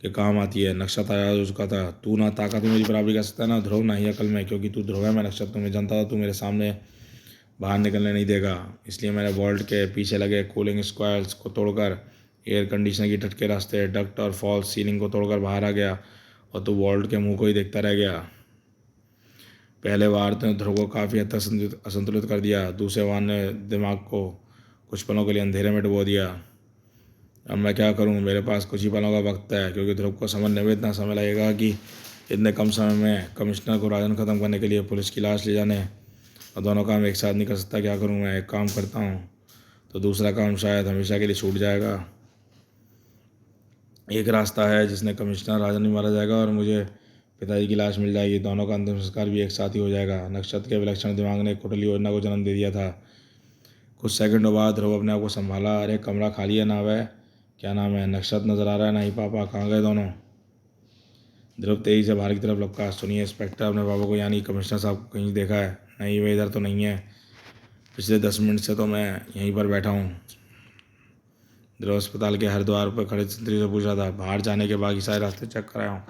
के काम आती है। नक्षत्र आया हो चुका था। तू ना ताकत में मेरी बराबरी कर सकता है, ना ध्रुव, ना ही अकल में, क्योंकि तू ध्रुव है, मैं नक्षत्र। तुम्हें जानता था तू मेरे सामने बाहर निकलने नहीं देगा। इसलिए मैंने वॉल्ट के पीछे लगे कूलिंग स्क्वायर्स को तोड़कर एयर कंडीशनर की टट के रास्ते डक्ट और फॉल सीलिंग को तोड़कर बाहर आ गया और तू वॉल्ट के मुंह को ही देखता रह गया। पहले वार ने ध्रुव को काफ़ी हद तक असंतुलित कर दिया। दूसरे वार ने दिमाग को कुछ पलों के लिए अंधेरे में डुबो दिया। अब मैं क्या करूं? मेरे पास कुछ ही पलों का वक्त है, क्योंकि ध्रुव को समझने में इतना समय लगेगा कि इतने कम समय में कमिश्नर को राजन ख़त्म करने के लिए पुलिस की लाश ले जाने और दोनों काम एक साथ नहीं कर सकता। क्या करूं मैं? एक काम करता हूं तो दूसरा काम शायद हमेशा के लिए छूट जाएगा। एक रास्ता है जिसने कमिश्नर राजन भी मारा जाएगा और मुझे पिताजी की लाश मिल जाएगी। दोनों का अंतिम संस्कार भी एक साथ ही हो जाएगा। नक्षत्र के विलक्षण दिमाग ने कुटिल योजना को जन्म दे दिया था। कुछ सेकंडों बाद ध्रुव अपने आप को संभाला। अरे कमरा खाली है ना? वह क्या नाम है? नक्षत्र नजर आ रहा है? नहीं पापा, कहाँ गए दोनों? ध्रुव तेजी से बाहर की तरफ लपका। सुनिए इंस्पेक्टर, अपने पापा को यानी कमिश्नर साहब को कहीं देखा है? नहीं, वे इधर तो नहीं है। पिछले 10 मिनट से तो मैं यहीं पर बैठा हूँ। ध्रुव अस्पताल के हर द्वार पर खड़े छतरी से पूछ रहा था। बाहर जाने के बाकी सारे रास्ते चेक कराया हूँ,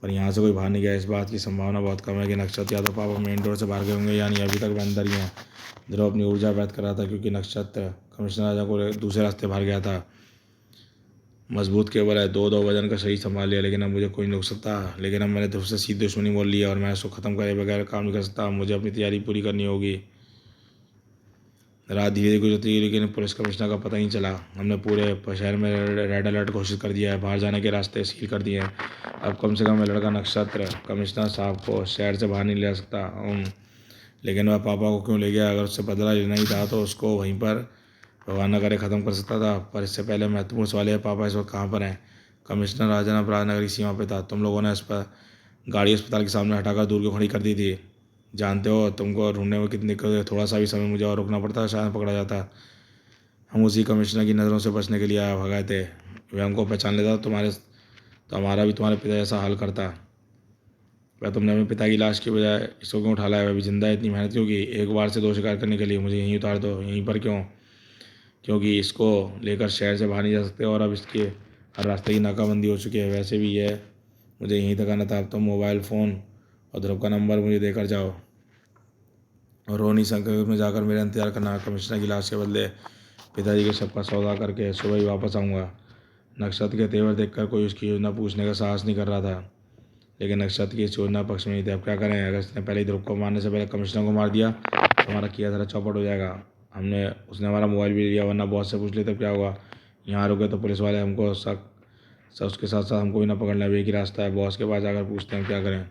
पर यहाँ से कोई बाहर नहीं गया। इस बात की संभावना बहुत कम है कि नक्षत्र या तो पापा मेन डोर से बाहर गए होंगे, यानी अभी तक वे अंदर ही हैं। ध्रुव अपनी ऊर्जा व्यक्त कर रहा था, क्योंकि नक्षत्र कमिश्नर राजा को दूसरे रास्ते बाहर गया था। मजबूत केबल है, 2-2 वजन का शरीर संभाल लिया, लेकिन अब मुझे कोई नहीं रोक सकता। लेकिन अब मैंने ध्रुव से सीधी दुश्मनी बोल ली है और मैं इसको ख़त्म करे बगैर काम नहीं कर सकता। मुझे अपनी तैयारी पूरी करनी होगी। रात धीरे धीरे गुजरती गई, लेकिन पुलिस कमिश्नर का पता नहीं चला। हमने पूरे शहर में रेड अलर्ट घोषित कर दिया है। बाहर जाने के रास्ते सील कर दिए हैं। अब कम से कम लड़का नक्षत्र कमिश्नर साहब को शहर से बाहर नहीं ले सकता। लेकिन वह पापा को क्यों ले गया? अगर उससे बदला लेना ही था तो उसको वहीं पर भगवान न करे ख़त्म कर सकता था। पर इससे पहले महत्वपूर्ण सवाल है, पापा इस वक्त कहाँ पर हैं? कमिश्नर राजन अब राजनगर की सीमा पे था। तुम लोगों ने इस पर गाड़ी अस्पताल के सामने हटाकर दूर क्यों खड़ी कर दी थी? जानते हो तुमको ढूंढने में कितनी थोड़ा सा भी समय मुझे और रुकना पड़ता, शायद पकड़ा जाता। हम उसी कमिश्नर की नज़रों से बचने के लिए भगाए थे। वे हमको पहचान लेता तो हमारा भी तुम्हारे पिता जैसा हाल करता। वह तुमने अपने पिता की लाश की बजाय इसको क्यों उठा लाया? वह भी जिंदा है, इतनी मेहनत क्यों की? एक बार से 2 शिकार करने के लिए मुझे यहीं उतार दो। यहीं पर क्यों? क्योंकि इसको लेकर शहर से बाहर नहीं जा सकते और अब इसके हर रास्ते की नाकाबंदी हो चुकी है। वैसे भी यह मुझे यहीं तक आना था। अब तो मोबाइल फ़ोन और ध्रुव का नंबर मुझे देकर जाओ और रोनी संकट में जाकर मेरा इंतजार करना। कमिश्नर की लाश के बदले पिताजी के शव का सौदा करके सुबह ही वापस आऊँगा। नक्षत्र के तेवर देखकर कोई उसकी योजना पूछने का साहस नहीं कर रहा था, लेकिन नक्षत्र की इस योजना पक्ष में नहीं थे। अब क्या करें? अगर इसने पहले ही ध्रुव को मारने से पहले कमिश्नर को मार दिया तो हमारा किया धरा चौपट हो जाएगा। उसने हमारा मोबाइल भी लिया, वरना बॉस से पूछ ले तब क्या होगा? यहाँ रुके तो पुलिस वाले हमको उसके साथ साथ हमको भी ना पकड़ लें। अब एक ही रास्ता है, बॉस के पास जाकर पूछते हैं क्या करें।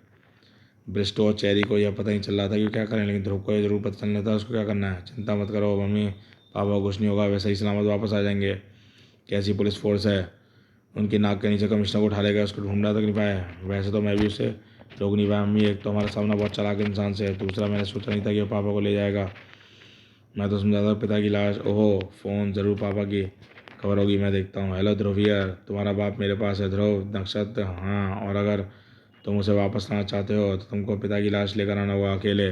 ब्रिस्टो और चेरी को यह पता नहीं चल रहा था कि क्या करें, लेकिन ध्रुव को ये जरूर पता चल रहा था उसको क्या करना है। चिंता मत करो मम्मी पापा को कुछ नहीं होगा, वे सही सलामत वापस आ जाएंगे। कैसी पुलिस फोर्स है, उनकी नाक के नीचे कमिश्नर को उठा ले गया, उसको ढूंढना तक नहीं पाया। वैसे तो मैं भी उसे रोक नहीं पाया मम्मी, एक तो हमारा सामना बहुत चालाक इंसान से है, दूसरा मैंने सोचा नहीं था कि वो पापा को ले जाएगा। मैं तो समझा था पिता की लाश। ओहो फ़ोन ज़रूर पापा की खबर होगी, मैं देखता हूँ। हेलो ध्रुव यार, तुम्हारा बाप मेरे पास है। ध्रुव नक्षत्र हाँ, और अगर तुम उसे वापस लाना चाहते हो तो तुमको पिता की लाश लेकर आना होगा अकेले।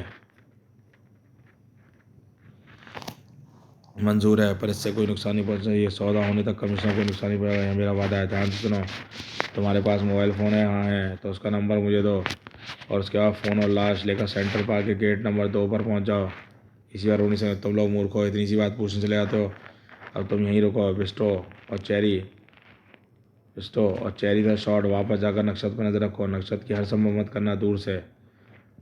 मंजूर है, पर इससे कोई नुकसान नहीं पहुंचना चाहिए। सौदा होने तक कमिश्नर को नुकसान नहीं पड़ेगा, यह मेरा वादा है। ध्यान से सुनो, तुम्हारे पास मोबाइल फ़ोन है? हाँ है, तो उसका नंबर मुझे दो और उसके बाद फ़ोन और लाश लेकर सेंट्रल पार्क के गेट नंबर 2 पर पहुंच जाओ। इसी बार रोनी से तुम लोग मूर्ख हो, इतनी सी बात पूछने चले जाते हो। अब तुम यहीं रुको। बिस्टो और चेरी का शॉट। वापस जाकर नक्षत्र पर नजर रखो, नक्षत्र की हर संभव मत करना दूर से,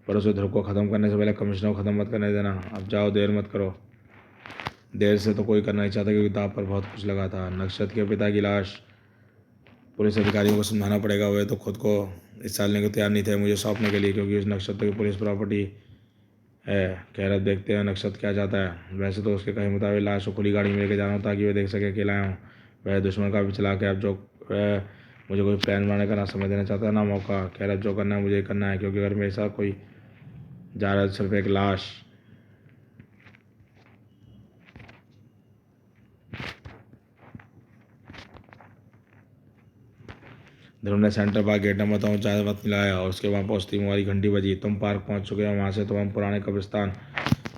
पर उसे ध्रुव को ख़त्म करने से पहले कमिश्नर को ख़त्म मत करने देना। अब जाओ, देर मत करो। देर से तो कोई करना नहीं चाहता क्योंकि दाव पर बहुत कुछ लगा था। नक्षत्र के पिता की लाश पुलिस अधिकारियों को समझाना पड़ेगा, वे तो खुद को इस साल लेने को तैयार नहीं थे मुझे सौंपने के लिए, क्योंकि उस नक्षत्र की पुलिस प्रॉपर्टी है। खैर अब देखते हैं नक्षत्र क्या चाहता है। वैसे तो उसके कहे मुताबिक लाश को खुली गाड़ी में लेके जाना हो ताकि वह देख सके अकेला आया हूँ। वह दुश्मन का भी चला के अब जो वह मुझे कोई प्लान बनाने का ना समय देना चाहता है ना मौका। खैर अब जो करना है मुझे करना है, क्योंकि अगर मेरे साथ कोई जा रहा है सिर्फ एक लाश। ध्रुव ने सेंटर पार्क गेट नंबर 2 चाय वक्त मिलाया और उसके वहाँ पहुँचती मोबाइल घंटी बजी। तुम पार्क पहुँच चुके हो, वहाँ से तुम पुराने कब्रिस्तान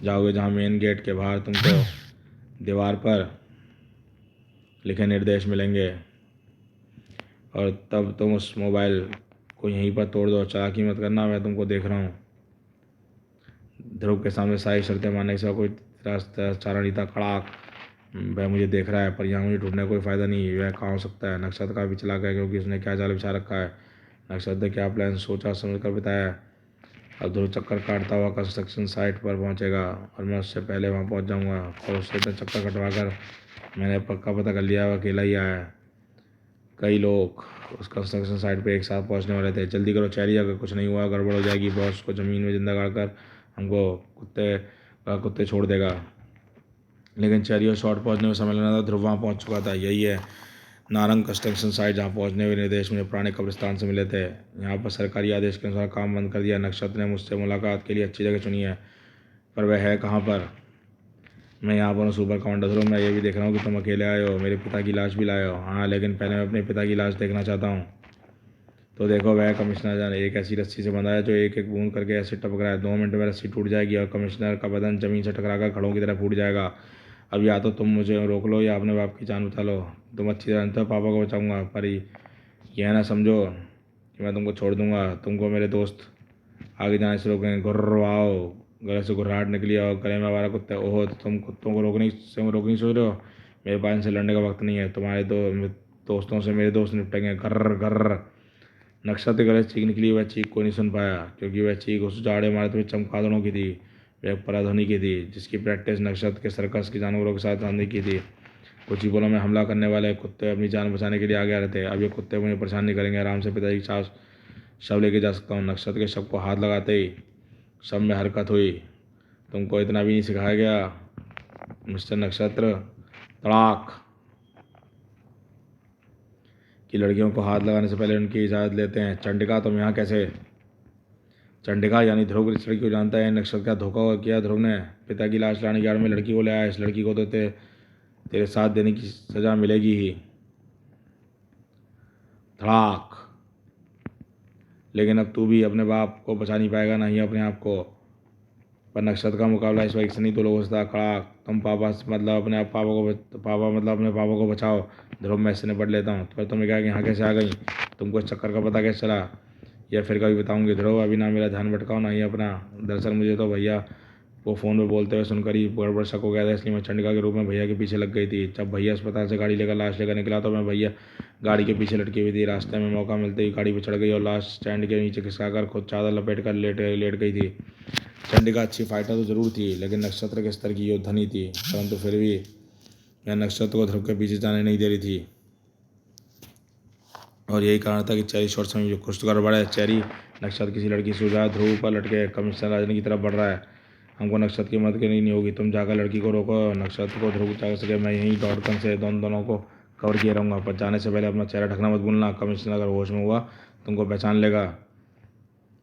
जाओगे जहाँ मेन गेट के बाहर तुमको दीवार पर लिखे निर्देश मिलेंगे, और तब तुम उस मोबाइल को यहीं पर तोड़ दो। चालाकी मत करना, मैं तुमको देख रहा हूँ। ध्रुव के सामने सारी शर्तें मानने से कोई रास्ता चारा नहीं था। खड़ाक, वह मुझे देख रहा है, पर यहाँ मुझे ढूंढने का कोई फ़ायदा नहीं। वह कहाँ हो सकता है? नक्षत्र का भी चला गया, क्योंकि उसने क्या जाल बिछा रखा है। नक्षत्र ने क्या प्लान सोचा समझ कर बताया। अब ध्रुव चक्कर काटता हुआ कंस्ट्रक्शन साइट पर पहुँचेगा और मैं उससे पहले वहाँ पहुँच जाऊँगा, और उससे इतना चक्कर कटवा कर मैंने पक्का पता कर लिया वह अकेला ही आया है। कई लोग उस कंस्ट्रक्शन साइट पे एक साथ पहुंचने वाले थे। जल्दी करो चैरी, अगर कुछ नहीं हुआ गड़बड़ हो जाएगी। बॉस को ज़मीन में जिंदा गाड़कर हमको कुत्ते छोड़ देगा। लेकिन चैरी और शॉट पहुंचने में समय लगना था। ध्रुव वहाँ पहुंच चुका था। यही है नारंग कंस्ट्रक्शन साइट, जहाँ पहुंचने के निर्देश मुझे पुराने कब्रिस्तान से मिले थे। यहाँ पर सरकारी आदेश के अनुसार काम बंद कर दिया। नक्षत्र ने मुझसे मुलाकात के लिए अच्छी जगह चुनी है, पर वह है कहाँ पर? मैं यहाँ पर हूँ सुपर कमांडर ध्रुव। मैं ये भी देख रहा हूँ कि तुम अकेले आए हो, मेरे पिता की लाश भी लाए हो। हाँ, लेकिन पहले मैं अपने पिता की लाश देखना चाहता हूँ। तो देखो, वह कमिश्नर जान एक ऐसी रस्सी से बंधा है जो एक एक बूंद करके ऐसे टपक रहा है। 2 मिनट में रस्सी टूट जाएगी और कमिश्नर का बदन जमीन से टकराकर खड़ों की तरह फूट जाएगा। अब या तो तुम मुझे रोक लो या अपने बाप की जान बचा लो। तुम अच्छी जानते हो पापा को बचाऊंगा, पर यह ना समझो कि मैं तुमको छोड़ दूंगा। तुमको मेरे दोस्त आगे जाने से रोकेंगे। गुर्र आओ, गले से गुर्राहट निकली और गले में आवारा कुत्ते। ओहो, तो तुम कुत्तों को रोकने सोच रहे हो? मेरे पास इनसे लड़ने का वक्त नहीं है। तुम्हारे दोस्तों से मेरे दोस्त निपटेंगे। गर्र गर्र। नक्षत्र के गले से चीख निकली। वह चीख कोई नहीं सुन पाया, क्योंकि वह चीख उस जाड़े इमारत में चमगादड़ों की थी। वह एक पराध्वनि की थी जिसकी प्रैक्टिस नक्षत्र के सर्कस के जानवरों के साथ आंधी की थी। कुछ ही बोलों में हमला करने वाले कुत्ते अपनी जान बचाने के लिए आगे आ रहे थे। अब ये कुत्ते मुझे परेशान नहीं करेंगे। आराम से पिताजी की शव लेके जा सकता हूँ। नक्षत्र के शव को हाथ लगाते ही शव में हरकत हुई। तुमको इतना भी नहीं सिखाया गया मिस्टर नक्षत्र? तड़ाक कि लड़कियों को हाथ लगाने से पहले उनकी इजाज़त लेते हैं। चंडिका, तुम यहाँ कैसे? चंडिका यानी ध्रुव इस लड़की को जानता है। नक्षत्र का धोखा किया ध्रुव ने। पिता की लाश लाने की आड़ में लड़की को ले आया। इस लड़की को तो तेरे साथ देने की सज़ा मिलेगी ही। धड़ाक। लेकिन अब तू भी अपने बाप को बचा नहीं पाएगा, ना ही अपने आप को। पर नक्षत्र का मुकाबला इस वक्त नहीं, तो लोगों से था। खड़ा, तुम पापा मतलब अपने अपने पापा को बचाओ। ध्रुव, मैं इससे निपट लेता हूँ। पर तुम्हें क्या कि यहाँ कैसे आ गई? तुमको इस चक्कर का पता कैसे चला? या फिर कभी बताऊंगी। ध्रुव, अभी ना मेरा ध्यान भटकाओ ना ही अपना। दरअसल मुझे तो भैया वो फ़ोन पे बोलते हुए सुनकर ही गड़बड़ शक हो गया था, इसलिए मैं चंडिका के रूप में भैया के पीछे लग गई थी। जब भैया अस्पताल से गाड़ी लेकर लाश लेकर निकला तो मैं भैया गाड़ी के पीछे लटकी हुई थी। रास्ते में मौका मिलते ही गाड़ी पर चढ़ गई और लाश स्टैंड के नीचे खिसकाकर खुद चादर लपेट कर लेट गई थी। चंडिका अच्छी फाइटर तो जरूर थी, लेकिन नक्षत्र के स्तर की योद्धा नहीं थी। परंतु फिर भी यह नक्षत्र को ध्रुव के पीछे जाने नहीं दे रही थी और यही कारण था कि चेरी शॉर्ट समय जो कुछ तो गड़बड़ है। चेरी नक्षत्र किसी लड़की से उलझा ध्रुव पर लटके कमिश्नर राजन की तरफ बढ़ रहा है। हमको नक्षत्र की मदद करनी नहीं होगी, तुम जाकर लड़की को रोको। नक्षत्र को ध्रुव जा सके, मैं यहीं डॉटकन से दोनों को कवर किए रहूँगा, पर जाने से पहले अपना चेहरा ढकना मत भूलना। कमिश्नर अगर होश में हुआ तुमको पहचान लेगा।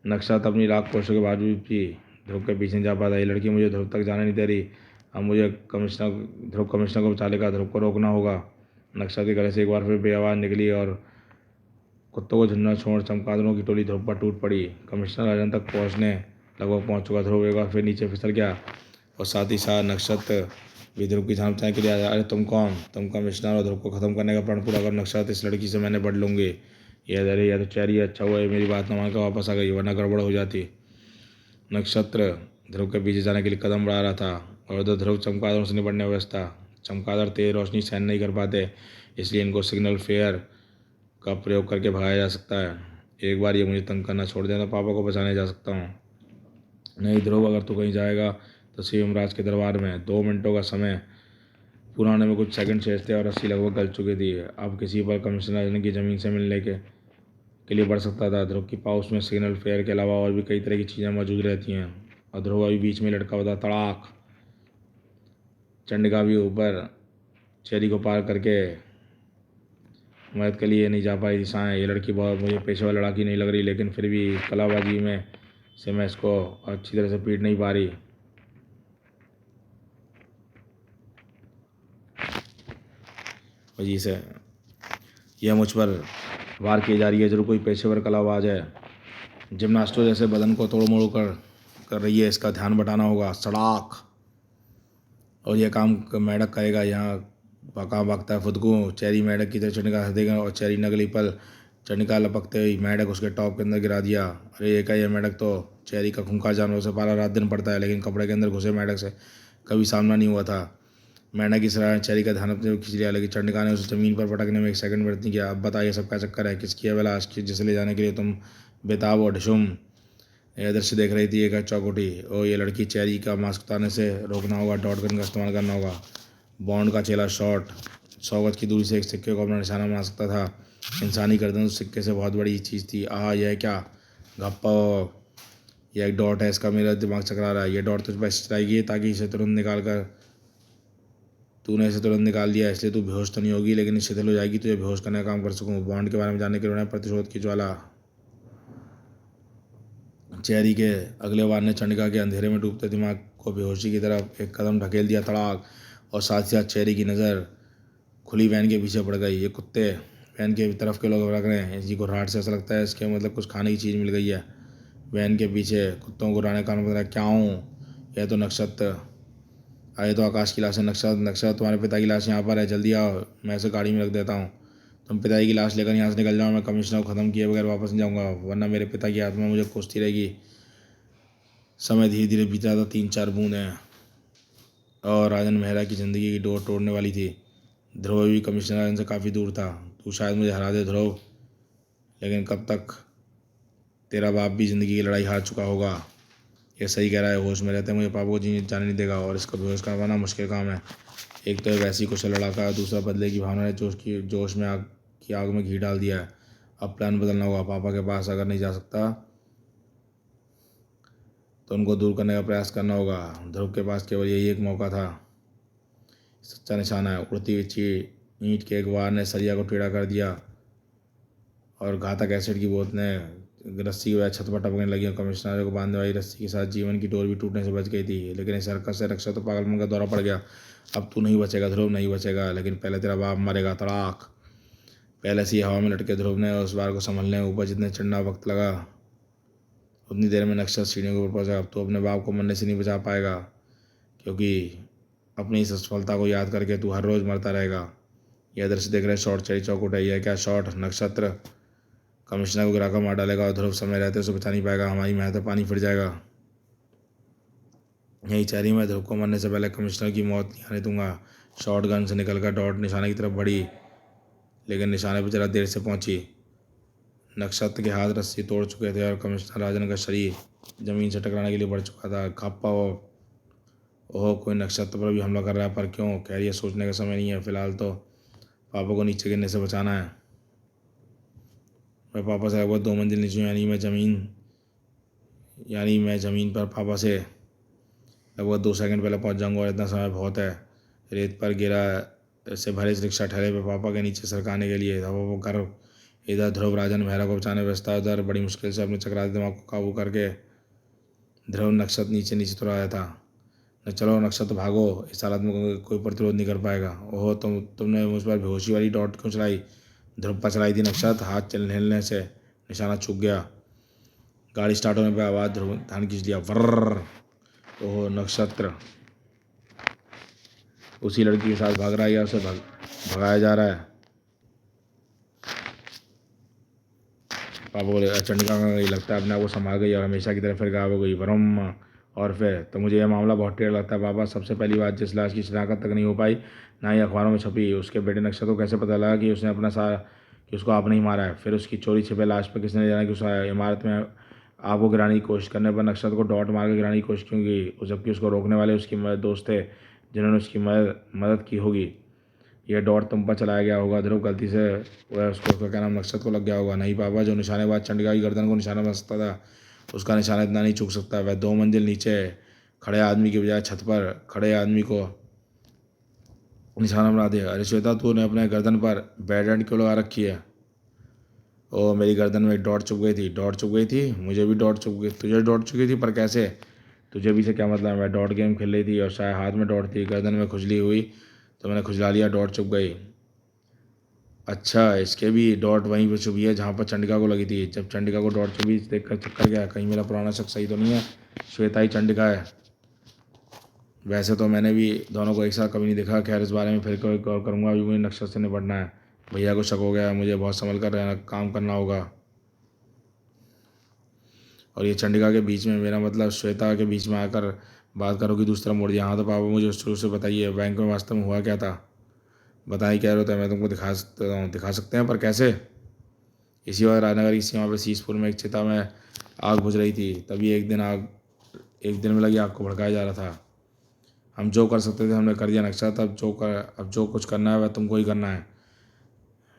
नक्षत्र अपनी लाख कोशिशों के बावजूद भी ध्रुव के पीछे नहीं जा पाता। ये लड़की मुझे ध्रुव तक जाने नहीं दे रही। अब मुझे ध्रुव कमिश्नर को बचा लेगा, ध्रुव को रोकना होगा। नक्षत्र के गले से एक बार फिर बेआवाज़ निकली और कुत्तों को झुंडा छोड़ चमगादड़ों की टोली ध्रुव पर टूट पड़ी। कमिश्नर राजन तक लगभग पहुंच चुका। ध्रुव एक बार फिर नीचे फिसल गया और साथ ही साथ नक्षत्र भी ध्रुव की जान बचाने के लिए आया। अरे तुम कौन? तुम कमिश्नर और ध्रुव को खत्म करने का प्रण पूरा कर। नक्षत्र, इस लड़की से मैंने बढ़ लूँगी। यह दरे या तो चेरी, अच्छा हुआ ये मेरी बात न मानकर वापस आ गई, वरना गड़बड़ हो जाती। नक्षत्र ध्रुव के पीछे जाने के लिए कदम बढ़ा रहा था और उधर ध्रुव चमगादड़ों से निपटने में व्यस्त था। चमगादड़ तेज रोशनी सहन नहीं कर पाते, इसलिए इनको सिग्नल फेयर का प्रयोग करके भगाया जा सकता है। एक बार ये मुझे तंग करना छोड़ देना, पापा को बचाने जा सकता हूँ। नहीं ध्रुव, अगर तू कहीं जाएगा तो शिवमराज के दरबार में। 2 मिनटों का समय पूरा होने में कुछ सेकंड शेष थे और रस्सी लगभग गल चुकी थी। अब किसी पर कमिश्नर की ज़मीन से मिलने के लिए बढ़ सकता था। ध्रुव की पाउच में सिग्नल फेयर के अलावा और भी कई तरह की चीज़ें मौजूद रहती हैं और ध्रुव अभी बीच में लटका हुआ था। तड़ाक! चंडिका भी ऊपर चेरी को पार करके मदद के लिए नहीं जा पाई दिशाएँ। ये लड़की बहुत मुझे पेशेवर लड़ाकी नहीं लग रही, लेकिन फिर भी कलाबाजी में से मैं इसको अच्छी तरह से पीट नहीं पा रही। वजह से यह मुझ पर वार की जा रही है। जरूर कोई पेशेवर कलाबाज है, जिम्नास्टो जैसे बदन को तोड़ मोड़ कर रही है। इसका ध्यान बटाना होगा। सड़ाक! और यह काम मेढक करेगा। यहाँ कहाँ भागता है फुदकू। चेरी मेढक की तरह चंडिका हंस देगा और चेरी नगली पल चंडिका लपकते हुई मेढक उसके टॉप के अंदर गिरा दिया। अरे ये क्या, यह मेढक तो चेरी का खूंखार जानवरों से पाला रात दिन पड़ता है, लेकिन कपड़े के अंदर घुसे मेढक से कभी सामना नहीं हुआ था। मेंढक की सराहना चेरी का ध्यान अपने खींच लिया, लेकिन चंडिका ने उसे जमीन पर पटकने में एक सेकंड व्यर्थ नहीं किया। अब बताइए सब क्या चक्कर है? किसकी है विलास की जिसे ले जाने के लिए तुम बेताब और ढिशुम यह दृश्य देख रही थी? एक चौकुटी। ओ ये लड़की चेरी का मास्क उतारने से रोकना होगा, डॉट गन का इस्तेमाल करना होगा। बॉन्ड का चेला शॉट 100 गज की दूरी से एक सिक्के को अपना निशाना बना सकता था। इंसानी गर्दन उस सिक्के से बहुत बड़ी चीज़ थी। यह क्या घप्पा! यह एक डॉट है, इसका मेरा दिमाग चकरा रहा है। यह डॉट तुझ पर चलाएगी ताकि इसे तुरंत निकाल कर तूने इसे तुरंत निकाल दिया, इसलिए तू बेहोश तो नहीं होगी, लेकिन शिथिल हो जाएगी। तुझे बेहोश करने का काम कर सकूँ। बॉन्ड के बारे में जानने के लिए प्रतिशोध की ज्वाला। चेरी के अगले वार ने चंडिका के अंधेरे में डूबते दिमाग को बेहोशी की तरफ एक कदम ढकेल दिया। तड़ाक! और साथ ही साथ चेरी की नज़र खुली वैन के पीछे पड़ गई। ये कुत्ते वैन के तरफ के लोग रख रहे हैं। इसी को राट से ऐसा लगता है इसके मतलब कुछ खाने की चीज़ मिल गई है। वैन के पीछे कुत्तों को उड़ाने का मतलब क्या हूँ? यह तो नक्षत्र, आए तो आकाश की लाश है। नक्षत्र तुम्हारे पिता की लाश यहाँ पर है, जल्दी आओ, मैं इसे गाड़ी में रख देता हूँ। तुम पिताजी की लाश लेकर यहाँ से निकल जाओ। मैं कमिश्नर को ख़त्म किए बगैर वापस नहीं जाऊँगा, वरना मेरे पिता की आत्मा मुझे कोसती रहेगी। समय धीरे धीरे बीता था। 3-4 बूंदें और राजन मेहरा की ज़िंदगी की डोर तोड़ने वाली थी। ध्रुव भी कमिश्नर राजन से काफ़ी दूर था। तू शायद मुझे हरा दे ध्रुव, लेकिन कब तक? तेरा बाप भी ज़िंदगी की लड़ाई हार चुका होगा। यह सही कह रहा है। होश में रहते मुझे पापा को जीने जाने नहीं देगा और इसको बेहोश करवाना मुश्किल काम है। एक तो वैसी कुशल लड़ाका, दूसरा बदले की भावना ने जोश में आग में घी डाल दिया है। अब प्लान बदलना होगा। पापा के पास अगर नहीं जा सकता तो उनको दूर करने का प्रयास करना होगा। ध्रुव के पास केवल यही एक मौका था, सच्चा निशाना है। उड़ती हुई ईंट के एक वार ने सरिया को टेढ़ा कर दिया और घातक एसिड की बोतलें रस्सी की वजह छत पर टपकने लगी और कमिश्नर को बांधने वाली रस्सी के साथ जीवन की डोर भी टूटने से बच गई थी। लेकिन इस हरकत से रक्षा तो पागलपन का दौरा पड़ गया। अब तू नहीं बचेगा ध्रुव, नहीं बचेगा, लेकिन पहले तेरा बाप मरेगा। तड़ाक! पहले से ही हवा में लटके ध्रुव ने उस बार को संभलने ऊपर जितने चढ़ना वक्त लगा, उतनी देर में नक्शा सीढ़ियों के ऊपर पहुंचा। अब तो अपने बाप को मरने से नहीं बचा पाएगा, क्योंकि अपनी इस असफलता को याद करके तू हर रोज़ मरता रहेगा। यह दृश्य देख रहे शॉर्ट चेरी चौकुट है। यह क्या शॉर्ट? नक्षत्र कमिश्नर को गिराकर मार डालेगा और ध्रुव समय रहते उसे बचा नहीं पाएगा। हमारी मेहनत में पानी फिर जाएगा। यही चेरी में ध्रुव को मरने से पहले कमिश्नर की मौत नहीं आने दूंगा। शॉर्ट गन से निकलकर डॉट निशाने की तरफ बढ़ी, लेकिन निशाने पर जरा देर से पहुंची। नक्षत्र के हाथ रस्सी तोड़ चुके थे और कमिश्नर राजन का शरीर जमीन से टकराने के लिए बढ़ चुका था। खप्पा ओह कोई नक्षत्र पर भी हमला कर रहा है, पर क्यों? कह रही है सोचने का समय नहीं है, फिलहाल तो पापा को नीचे गिरने से बचाना है। मैं पापा से लगभग 2 मंजिल नीचे हूँ, यानी मैं ज़मीन पर पापा से लगभग 2 सेकंड पहले पहुँच जाऊँगा, और इतना समय बहुत है। रेत पर गिरा से भरे इस रिक्शा ठहरे पे पापा के नीचे सरकाने के लिए। अब वो कर इधर ध्रुव राजन मेहरा को बचाने व्यवस्था, उधर बड़ी मुश्किल से अपने चकराते दिमाग को काबू करके ध्रुव नक्षत्र नीचे नीचे तो आया था। न चलो नक्षत्र भागो, इस हालत में कोई प्रतिरोध नहीं कर पाएगा। ओहो तुमने मुझ पर बेहोशी वाली डॉट क्यों चलाई? ध्रुव पर चलाई थी नक्षत्र, हाथ चल हिलने से निशाना चूक गया। गाड़ी स्टार्ट होने पर आवाज़, ध्रुव ध्यान खींच लिया, वर्र। ओहो नक्षत्र उसी लड़की के साथ भाग रहा है या उसे भगाया जा रहा है? पापा बोले, चंडिका का गई, लगता है अपने आप को संभाल गई और हमेशा की तरह फिर गायब हो गई, वरम। और फिर तो मुझे यह मामला बहुत टेढ़ा लगता है पापा। सबसे पहली बात, जिस लाश की शिनाख्त तक नहीं हो पाई, ना ही अखबारों में छपी, उसके बेटे नक्षत्र को कैसे पता लगा कि उसने अपना कि उसको आपने ही मारा है? फिर उसकी चोरी छिपे लाश पर किसने जाना कि उस इमारत में आपको गिराने की कोशिश करने पर नक्षत्र को डॉट मार कर गिराने की कोशिश क्यों की, जबकि उसको रोकने वाले उसकी दोस्त थे जिन्होंने उसकी मदद की होगी। यह डॉट तुम पर चलाया गया होगा ध्रुव, गलती से वह उसका क्या नाम नक्षत्र को लग गया होगा। नहीं पापा, जो निशानेबाज चंडिका की गर्दन को निशाना बना सकता था, उसका निशाना इतना नहीं चूक सकता। वह 2 मंजिल नीचे खड़े आदमी की बजाय छत पर खड़े आदमी को निशाना बना दिया। अरे श्वेता, तूने अपने गर्दन पर बेड एंड क्यों लगा रखी है? ओ मेरी गर्दन में एक डॉट चुप गई थी। डॉट चुप गई थी? मुझे भी डॉट चुप गई, तुझे डॉट चुकी थी, पर कैसे? तुझे भी से क्या मतलब? मैं डॉट गेम खेल रही थी और शायद हाथ में डॉट थी, गर्दन में खुजली हुई तो मैंने खुजला लिया, डॉट चुप गई। अच्छा, इसके भी डॉट वहीं पर चुभी है जहाँ पर चंडिका को लगी थी। जब चंडिका को डॉट चुभी देखकर चक्कर गया, कहीं मेरा पुराना शक सही तो नहीं है, श्वेता ही चंडिका है। वैसे तो मैंने भी दोनों को एक साथ कभी नहीं देखा। खैर, इस बारे में फिर कोई गौर करूँगा, अभी मुझे नक्षत्र से निपटना है। भैया को शक हो गया, मुझे बहुत संभल कर रहना काम करना होगा। और ये चंडिका के बीच में, मेरा मतलब श्वेता के बीच में आकर बात करोगी, दूसरा मोड़ दिया। हाँ तो पापा, मुझे शुरू से बताइए, बैंक में वास्तव में हुआ क्या था? बताइए क्या होता है, मैं तुमको दिखा सकता हूँ। दिखा सकते हैं, पर कैसे? इसी वक्त राजनगर की सीमा पर सीसपुर में एक चिता में आग बुझ रही थी, तभी एक दिन में लगी आग को भड़काया जा रहा था। हम जो कर सकते थे हमने कर दिया नक्षत्र। अब जो कुछ करना है वह तुमको ही करना है।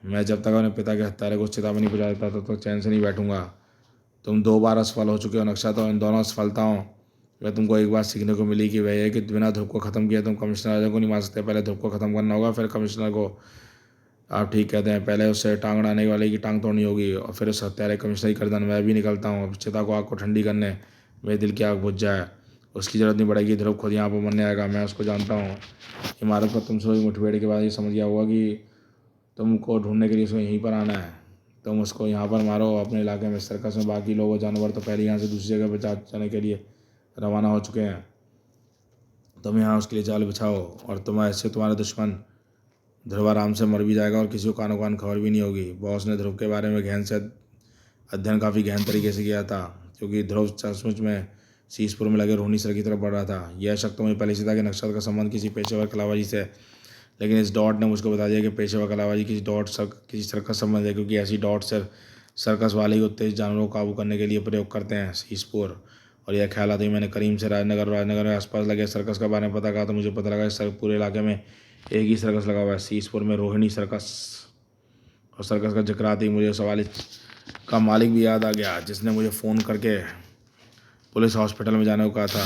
मैं जब तक अपने पिता के हत्यारे को चेतावनी पहुँचा देता तब तक चैन से नहीं बैठूंगा। तुम 2 बार असफल हो चुके हो नक्षत्र, और इन दोनों असफलताओं में तुमको एक बात सीखने को मिली कि वह है कि बिना ध्रुव को ख़त्म किए तुम कमिश्नर राजा को नहीं मार सकते। पहले ध्रुव को ख़त्म करना होगा, फिर कमिश्नर को। आप ठीक कहते हैं, पहले उससे टांग अड़ाने वाले की टांग तोड़नी होगी और फिर उस हत्यारे कमिश्नर की गर्दन। मैं भी निकलता हूँ, अब चिता को आग को ठंडी करने। मेरे दिल की आग बुझ जाए, उसकी ज़रूरत नहीं पड़ेगी। ध्रुव खुद यहाँ पर मरने आएगा, मैं उसको जानता हूँ। इमारत पर तुमसे हुई मुठभेड़ के बाद ये समझ गया होगा कि तुमको ढूंढने के लिए उसको यहीं पर आना है। तुम उसको यहाँ पर मारो अपने इलाके में, सर्कस में। बाकी लोग जानवर तो पहले यहाँ से दूसरी जगह पर जाने के लिए रवाना हो चुके हैं। तुम यहाँ उसके लिए जाल बिछाओ, और तुम ऐसे तुम्हारे दुश्मन ध्रुव आराम से मर भी जाएगा और किसी को कानो कान खबर भी नहीं होगी। बॉस ने ध्रुव के बारे में गहन से अध्ययन काफ़ी गहन तरीके से किया था, क्योंकि ध्रुव सचमुच में सीसपुर में लगे रोहिणी सर की तरफ बढ़ रहा था। यह शक तो मुझे पहले से था कि नक्षत्र का संबंध किसी पेशेवर कलाबाजी से, लेकिन इस डॉट ने मुझको बता दिया कि पेशेवर कलाबाजी किसी सर्कस संबंध है, क्योंकि ऐसी डॉट सिर्फ सर्कस वाले ही उत्तेजित जानवरों को काबू करने के लिए प्रयोग करते हैं सीसपुर। और यह ख्याल आता ही मैंने करीम से राजनगर में आसपास लगे सर्कस के बारे में पता कहा, तो मुझे पता लगा इस पूरे इलाके में एक ही सर्कस लगा हुआ है, सीसपुर में रोहिणी सर्कस। और सर्कस का जिक्र आते ही मुझे सवाल का मालिक भी याद आ गया, जिसने मुझे फ़ोन करके पुलिस हॉस्पिटल में जाने को कहा था।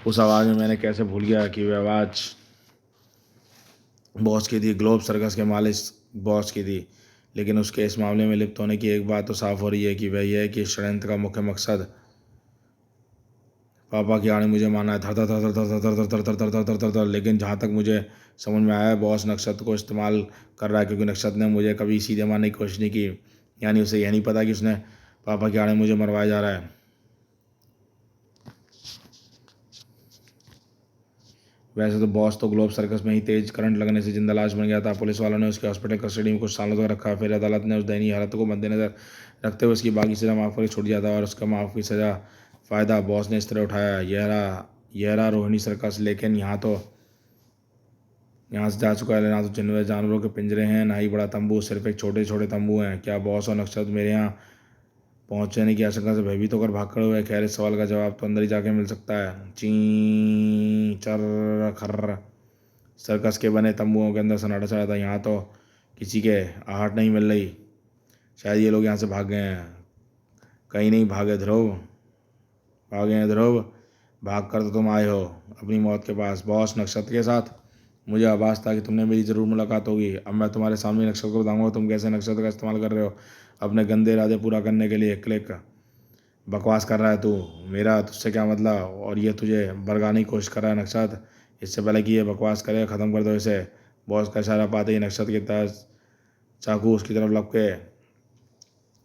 उस आवाज़ में मैंने कैसे भूल गया कि वह आवाज़ बॉस की थी, ग्लोब सर्कस के मालिक बॉस की थी। लेकिन उसके इस मामले में लिप्त होने की एक बात तो साफ हो रही है कि वह यह है कि षड्यंत्र का मुख्य मकसद पापा की आने मुझे माना है। धर धर धर धर धर धर धर धर धर धर धर धर धर। लेकिन जहाँ तक मुझे समझ में आया है, बॉस नक्षत्र को इस्तेमाल कर रहा है, क्योंकि नक्षत्र ने मुझे कभी सीधे मारने की कोशिश नहीं की। यानी उसे यह नहीं पता कि उसने पापा की आने मुझे मरवाया जा रहा है। वैसे तो बॉस तो ग्लोब सर्कस में ही तेज करंट लगने से जिंदा लाश बन गया था। पुलिस वालों ने उसके हॉस्पिटल कस्टडी में कुछ सालों तक रखा। फिर अदालत ने उस दयनीय हालत को मद्देनजर रखते हुए उसकी बाकी सज़ा माफ़ करके छूट दिया था, और उसका माफ़ की सज़ा फ़ायदा बॉस ने इस तरह उठाया। यह रहा रोहिणी सर्कस। लेकिन यहाँ से जा चुका है। ना तो जानवरों के पिंजरे हैं, ना ही बड़ा तंबू, सिर्फ एक छोटे छोटे तंबू हैं। क्या बॉस और नक्षत्र मेरे यहाँ पहुंचने की आशंका से भयभीत होकर भाग खड़े हुए। खैर, इस सवाल का जवाब तो अंदर ही जाके मिल सकता है। ची चर खर्र। सर्कस के बने तंबुओं के अंदर सन्नाटा छाया था। यहाँ तो किसी के आहट नहीं मिल रही। शायद ये लोग यहाँ से भाग गए हैं। कहीं नहीं भागे ध्रुव, भागे हैं ध्रुव। भाग कर तो तुम आए हो अपनी मौत के पास, बॉस नक्षत्र के साथ। मुझे आभास था कि तुमने मेरी ज़रूर मुलाकात होगी। अब मैं तुम्हारे सामने नक्षत्र को बताऊंगा तुम कैसे नक्षत्र का इस्तेमाल कर रहे हो अपने गंदे इरादे पूरा करने के लिए। क्लिक। बकवास कर रहा है तू, मेरा तुझसे क्या मतलब? और ये तुझे बरगाने की कोशिश कर रहा है नक्षत्र। इससे पहले कि ये बकवास करे, ख़त्म कर दो इसे। बॉस का इशारा पाते ही नक्षत्र के पास चाकू उसकी तरफ लपके।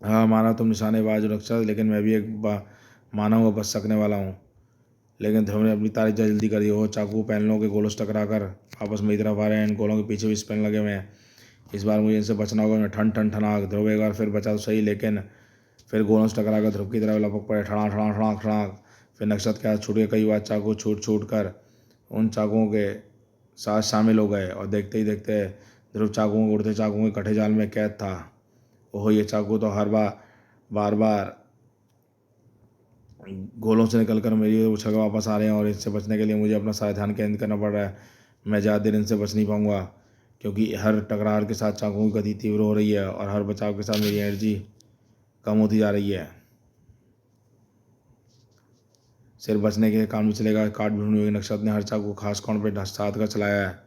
हाँ, माना तुम निशानेबाज हो नक्षत्र, लेकिन मैं भी एक मानव व बच सकने वाला हूँ। लेकिन ध्रुव ने अपनी तारीफ जल्दी कर दी। वो चाकू पैनलों के गोलों से टकरा कर आपस में तरफ आ रहे हैं। इन गोलों के पीछे भी स्पेन लगे हुए हैं। इस बार मुझे इनसे बचना होगा। मैं ठन ठन ठनाक। ध्रुव एक बार फिर बचा तो सही, लेकिन फिर गोलों से टकरा कर ध्रुव की तरफ लपक पड़े। ठड़ा ठड़ा ठड़ाक ठड़ाक। फिर नक्षत्र के हाथ छूट के कई बार चाकू छूट छूट कर उन चाकुओं के साथ शामिल हो गए। और देखते ही देखते ध्रुव चाकुओं उड़ते चाकुओं के कटे जाल में कैद था। ओह, ये चाकू तो हर बार बार गोलों से निकलकर मेरी उछल कर वापस आ रहे हैं, और इससे बचने के लिए मुझे अपना सारा ध्यान केंद्रित करना पड़ रहा है। मैं ज़्यादा देर इनसे बच नहीं पाऊंगा, क्योंकि हर टकरार के साथ चाकुओं की गति तीव्र हो रही है और हर बचाव के साथ मेरी एनर्जी कम होती जा रही है। सिर्फ बचने के काम भी चलेगा, काट भी ढूंढी हुई। नक्षत्र ने हर चाकू खास कोण पर साध कर चलाया है,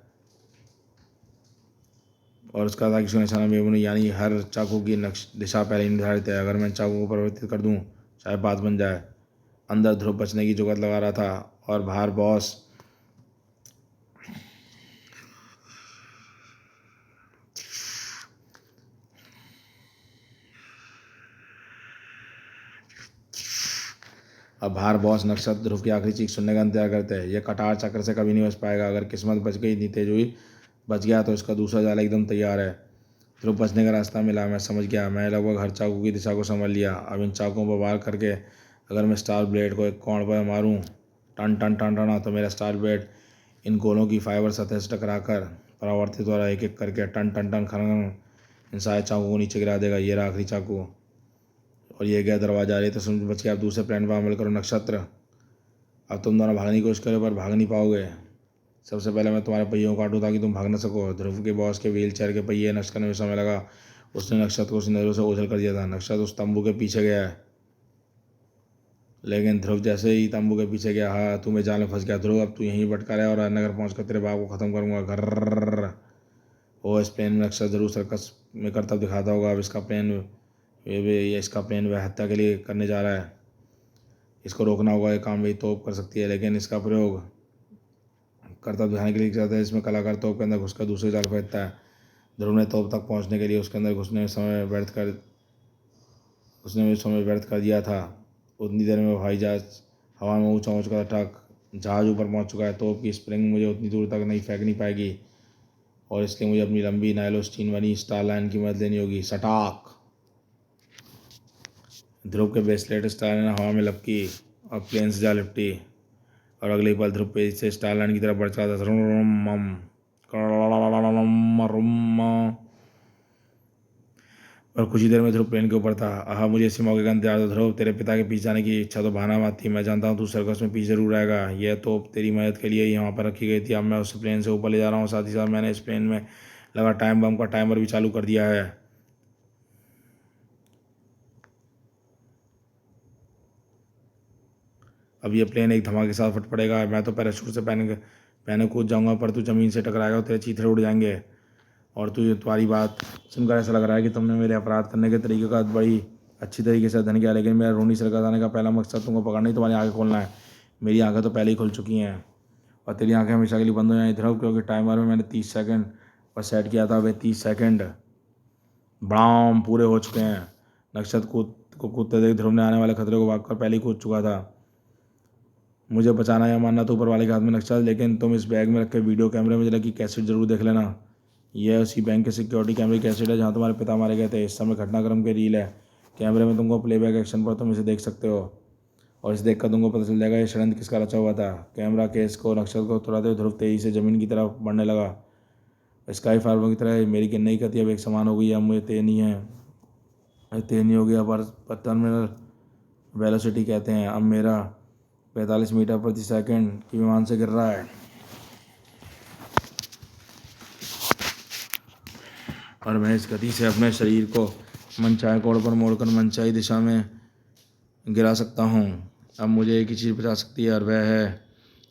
और उसका था कि उसका निशाना बेबुनी, यानी हर चाकू की दिशा पहले ही निर्धारित है। अगर मैं चाकू को परिवर्तित कर दूं, चाहे बात बन जाए। अंदर ध्रुव बचने की जुगत लगा रहा था, और बाहर बॉस नक्षत्र ध्रुव की आखिरी चीख सुनने का इंतजार करते हैं। यह कटार चक्र से कभी नहीं बच पाएगा। अगर किस्मत बच गई, इतनी तेज हुई बच गया, तो इसका दूसरा जाल एकदम तैयार है। ध्रुव बचने का रास्ता मिला। मैं समझ गया। मैं लगभग हर चाकू की दिशा को समझ लिया। अब इन चाकुओं पर वार करके अगर मैं स्टार ब्लेड को एक कोण पर मारूं, टन टन टन टन, तो मेरा स्टार ब्लेड इन गोलों की फाइबर सतह से टकराकर परावर्तित द्वारा एक एक करके टन टन टन खनन इन सारे चाकू को नीचे गिरा देगा। ये रहा आखिरी चाकू, और ये गया दरवाजा। अरे तो समझ बच के आप दूसरे प्लान पर अमल करो नक्षत्र। अब तुम दोनों भागने की कोशिश करो, पर भाग नहीं पाओगे। सबसे पहले मैं तुम्हारे पहियों को काटूं ताकि तुम भाग न सको। ध्रुव के बॉस के व्हील चेयर के पहिए नष्ट करने में समय लगा। उसने नक्षत्र को उसकी नजरों से ओझल कर दिया था। नक्षत्र उस तंबू के पीछे गया है, लेकिन ध्रुव जैसे ही तंबू के पीछे गया, हाँ तू मेरे जाल में फंस गया ध्रुव। अब तू यहीं भटका रहा है, और नगर पहुंचकर तेरे बाप को खत्म करूंगा। घर ओ, इस प्लेन में नक्षत्र जरूर सर्कस में करतब दिखाता होगा। अब इसका प्लेन वह हत्या के लिए करने जा रहा है। इसको रोकना होगा। ये काम भी तोप कर सकती है, लेकिन इसका प्रयोग करतब दिखाने के लिए जाता है। इसमें कलाकार तोप के अंदर घुसकर दूसरे जाल फेंकता है। ध्रुव ने तोप तक पहुंचने के लिए उसके अंदर घुसने में समय व्यर्थ कर दिया था। उतनी देर में हवाई जहाज हवा में ऊंचा हो चुका था। ट्रक जहाज ऊपर पहुंच चुका है। तोप की स्प्रिंग मुझे उतनी दूर तक नहीं फेंक नहीं पाएगी, और इसलिए मुझे अपनी लंबी नायलो स्टीन वाली स्टार लाइन की मदद लेनी होगी। सटाक। ध्रुव के ब्रेसलेट स्टार लाइन हवा में लपकी और प्लेन से जा लिपटी, और अगले पल ध्रुव पेज से स्टार लाइन की तरफ बढ़ चला था। और कुछ ही देर में ध्रुव प्लेन के ऊपर था। आहा, मुझे इसी मौके का इंतजार था। ध्रुव, तेरे पिता के पीछे जाने की इच्छा तो बहाना मत थी। मैं जानता हूँ तू सर्कस में पीछे जरूर आएगा। यह तोप तेरी मदद के लिए ही यहाँ पर रखी गई थी। अब मैं उस प्लेन से ऊपर ले जा रहा हूँ। साथ ही साथ मैंने इस प्लेन में लगा टाइम बम का टाइमर भी चालू कर दिया है। अब यह प्लेन एक धमाके के साथ फट पड़ेगा। मैं तो पैराशूट से पहने कूद जाऊंगा, पर तू ज़मीन से टकराएगा और तेरे चीथड़े उड़ जाएंगे। और तुम्हारी बात सुनकर ऐसा लग रहा है कि तुमने मेरे अपराध करने के तरीके का बड़ी अच्छी तरीके से अध्ययन किया, लेकिन मेरा रोनी सर्कस आने का पहला मकसद तुमको पकड़ना ही तुम्हारी आंखें खोलना है। मेरी आंखें तो पहले ही खुल चुकी हैं, और तेरी आंखें हमेशा के लिए बंद हो जाएंगी ध्रुव, क्योंकि टाइमर में मैंने 30 सेकंड पर सेट किया था। वे 30 सेकंड ब्राम पूरे हो चुके हैं। नक्षत्र को कूदते देख ध्रुव ने आने वाले खतरे को भागकर पहले ही कूद चुका था। मुझे बचाना या मानना तो ऊपर वाले के हाथ में नक्षत्र, लेकिन तुम इस बैग में रखे वीडियो कैमरे में लगी कैसेट जरूर देख लेना। यह उसी बैंक के सिक्योरिटी कैमरे की कैसेट है जहाँ तुम्हारे पिता मारे गए थे। इस समय घटनाक्रम के रील है कैमरे में। तुमको प्लेबैक एक्शन पर तुम इसे देख सकते हो, और इसे देखकर तुमको पता चल जाएगा ये षड्यंत्र किसका रचा हुआ था। कैमरा केस को नक्षत्र को तुराते हुए ध्रुव तेजी से जमीन की तरफ बढ़ने लगा। स्काई फार्मर की तरह मेरी किन्नई गति अब एक समान हो गई है। अब मुझे तेज नहीं है तेज नहीं हो गया पर टर्मिनल वेलोसिटी कहते हैं। अब मेरा 45 मीटर प्रति सेकंड की विमान से गिर रहा है और मैं इस गति से अपने शरीर को मनचाहे कोण पर मोड़कर मनचाही दिशा में गिरा सकता हूँ। अब मुझे एक ही चीज़ बचा सकती है और वह है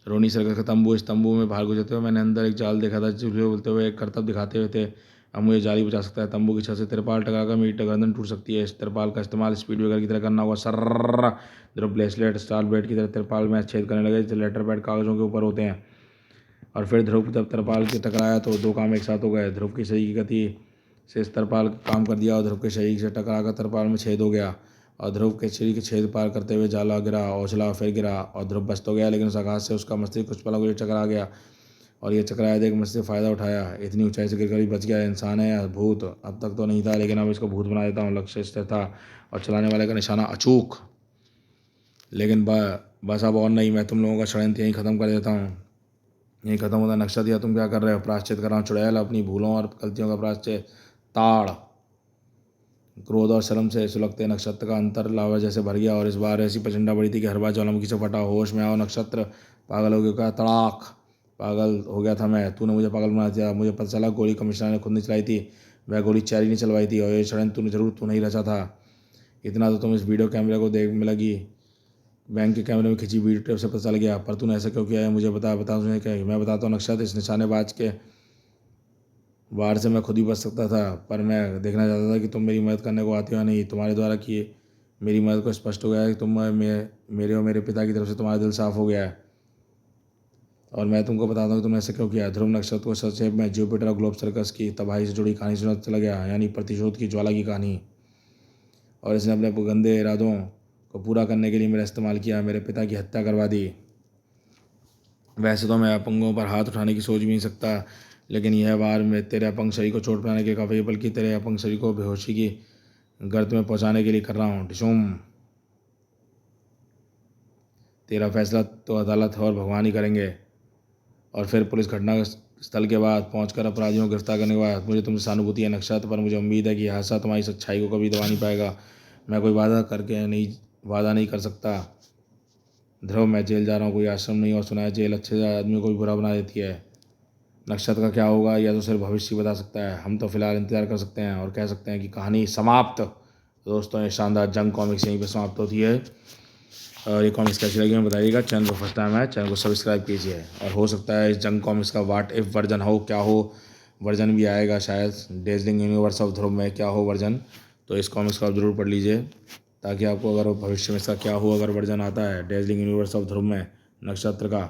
रोनी सर्कस का तंबू। इस तंबू में बाहर गुजरते हुए मैंने अंदर एक जाल देखा था जो बोलते हुए एक करतब दिखाते हुए थे। अब मुझे जाली बचा सकता है। तंबू की छत से तिरपाल टकराकर मेरी गर्दन टूट सकती है। इस तिरपाल का इस्तेमाल स्पीड ब्रेकर की तरह करना होगा। सर्र ध्रुव ब्रेसलेट स्टार बेट की तरह तिरपाल में छेद करने लगे जो लेटर पैड कागजों के ऊपर होते हैं। और फिर ध्रुव जब तिरपाल के टकराया तो दो काम एक साथ हो गए। ध्रुव की सही की गति से इस तिरपाल काम कर दिया और ध्रुव के शरीर से टकराकर तिरपाल में छेद हो गया और ध्रुव के शरीर के छेद पार करते हुए जाला गिरा और फिर गिरा और ध्रुव बच तो गया लेकिन उस आघात से उसका मस्तिष्क कुछ पलों के लिए चकरा गया और ये चकराया देख मस्तिष्क फ़ायदा उठाया। इतनी ऊंचाई से गिरकर भी बच गया। इंसान है या भूत? अब तक तो नहीं था लेकिन अब इसको भूत बना देता हूँ। लक्ष्य स्थिर था और चलाने वाले का निशाना अचूक। लेकिन बस अब और नहीं, मैं तुम लोगों का षड्यंत्र यहीं ख़त्म कर देता हूँ। यहीं ख़त्म होता नक्शा दिया। तुम क्या कर रहे हो? प्रायश्चित कर रहा हूँ चुड़ैल, अपनी भूलों और गलतियों का प्रायश्चित। ताड़ क्रोध और शर्म से सुलगते नक्षत्र का अंतर लावा जैसे भर गया और इस बार ऐसी प्रचंडा बड़ी थी कि हर बार ज्वालामुखी से फटा। होश में आओ नक्षत्र, पागल हो गया। तड़ाक पागल हो गया था मैं। तूने मुझे पागल बना दिया। मुझे पता चला गोली कमिश्नर ने खुद नहीं चलाई थी, वह गोली चैरी ने चलवाई थी और ये षड्यंत्र तू नहीं रचा था। इतना तो तुम इस वीडियो कैमरे को देख में लगी बैंक के कैमरे में खिंची वीडियो टेप से पता चल गया। पर तूने ऐसा क्यों किया है? मुझे बता तुझे क्या? मैं बताता हूँ नक्षत्र, इस निशानेबाज के वार से मैं खुद ही बच सकता था पर मैं देखना चाहता था कि तुम मेरी मदद करने को आती हो नहीं। तुम्हारे द्वारा किए मेरी मदद को स्पष्ट हो गया है कि तुम मेरे और मेरे पिता की तरफ से तुम्हारा दिल साफ हो गया है और मैं तुमको बताता हूँ कि तुमने ऐसा क्यों किया। ध्रुव नक्षत्र को संक्षेप में जुपिटर ग्लोब सर्कस की तबाही से जुड़ी कहानी सुनाता चला गया, यानी प्रतिशोध की ज्वाला की कहानी। और इसने अपने गंदे इरादों को पूरा करने के लिए मेरा इस्तेमाल किया, मेरे पिता की हत्या करवा दी। वैसे तो मैं अपंगों पर हाथ उठाने की सोच भी नहीं सकता लेकिन यह बार मैं तेरे अपंग शरीर को चोट पहुँचाने के काफ़ी बल्कि तेरे अपंग शरीर को बेहोशी की गर्त में पहुँचाने के लिए कर रहा हूँ। डिशुम, तेरा फैसला तो अदालत और भगवान ही करेंगे। और फिर पुलिस घटना स्थल के बाद पहुंचकर अपराधियों को गिरफ्तार करने के बाद मुझे तुमसे सहानुभूति है नक्षत्र, पर मुझे उम्मीद है कि यह हादसा तुम्हारी सच्चाई को कभी दबा नहीं पाएगा। मैं कोई वादा नहीं कर सकता। ध्रुव, मैं जेल जा रहा हूँ, कोई आश्रम नहीं। और सुना है जेल अच्छे आदमी को भी बुरा बना देती है। नक्षत्र का क्या होगा यह तो सिर्फ भविष्य बता सकता है। हम तो फिलहाल इंतजार कर सकते हैं और कह सकते हैं कि कहानी समाप्त। दोस्तों, ये शानदार जंग कॉमिक्स यहीं पर समाप्त होती है और ये कॉमिक्स कैसी लगी हमें बताइएगा। चैनल को फर्स्ट टाइम है, चैनल को सब्सक्राइब कीजिए। और हो सकता है इस जंग कॉमिक्स का वाट इफ वर्जन हो, क्या हो वर्जन भी आएगा शायद डेजलिंग यूनिवर्स ऑफ ध्रुव में क्या हो वर्जन। तो इस कॉमिक्स को आप ज़रूर पढ़ लीजिए ताकि आपको अगर भविष्य में इसका क्या हो अगर वर्जन आता है डेजलिंग यूनिवर्स ऑफ ध्रुव में नक्षत्र का,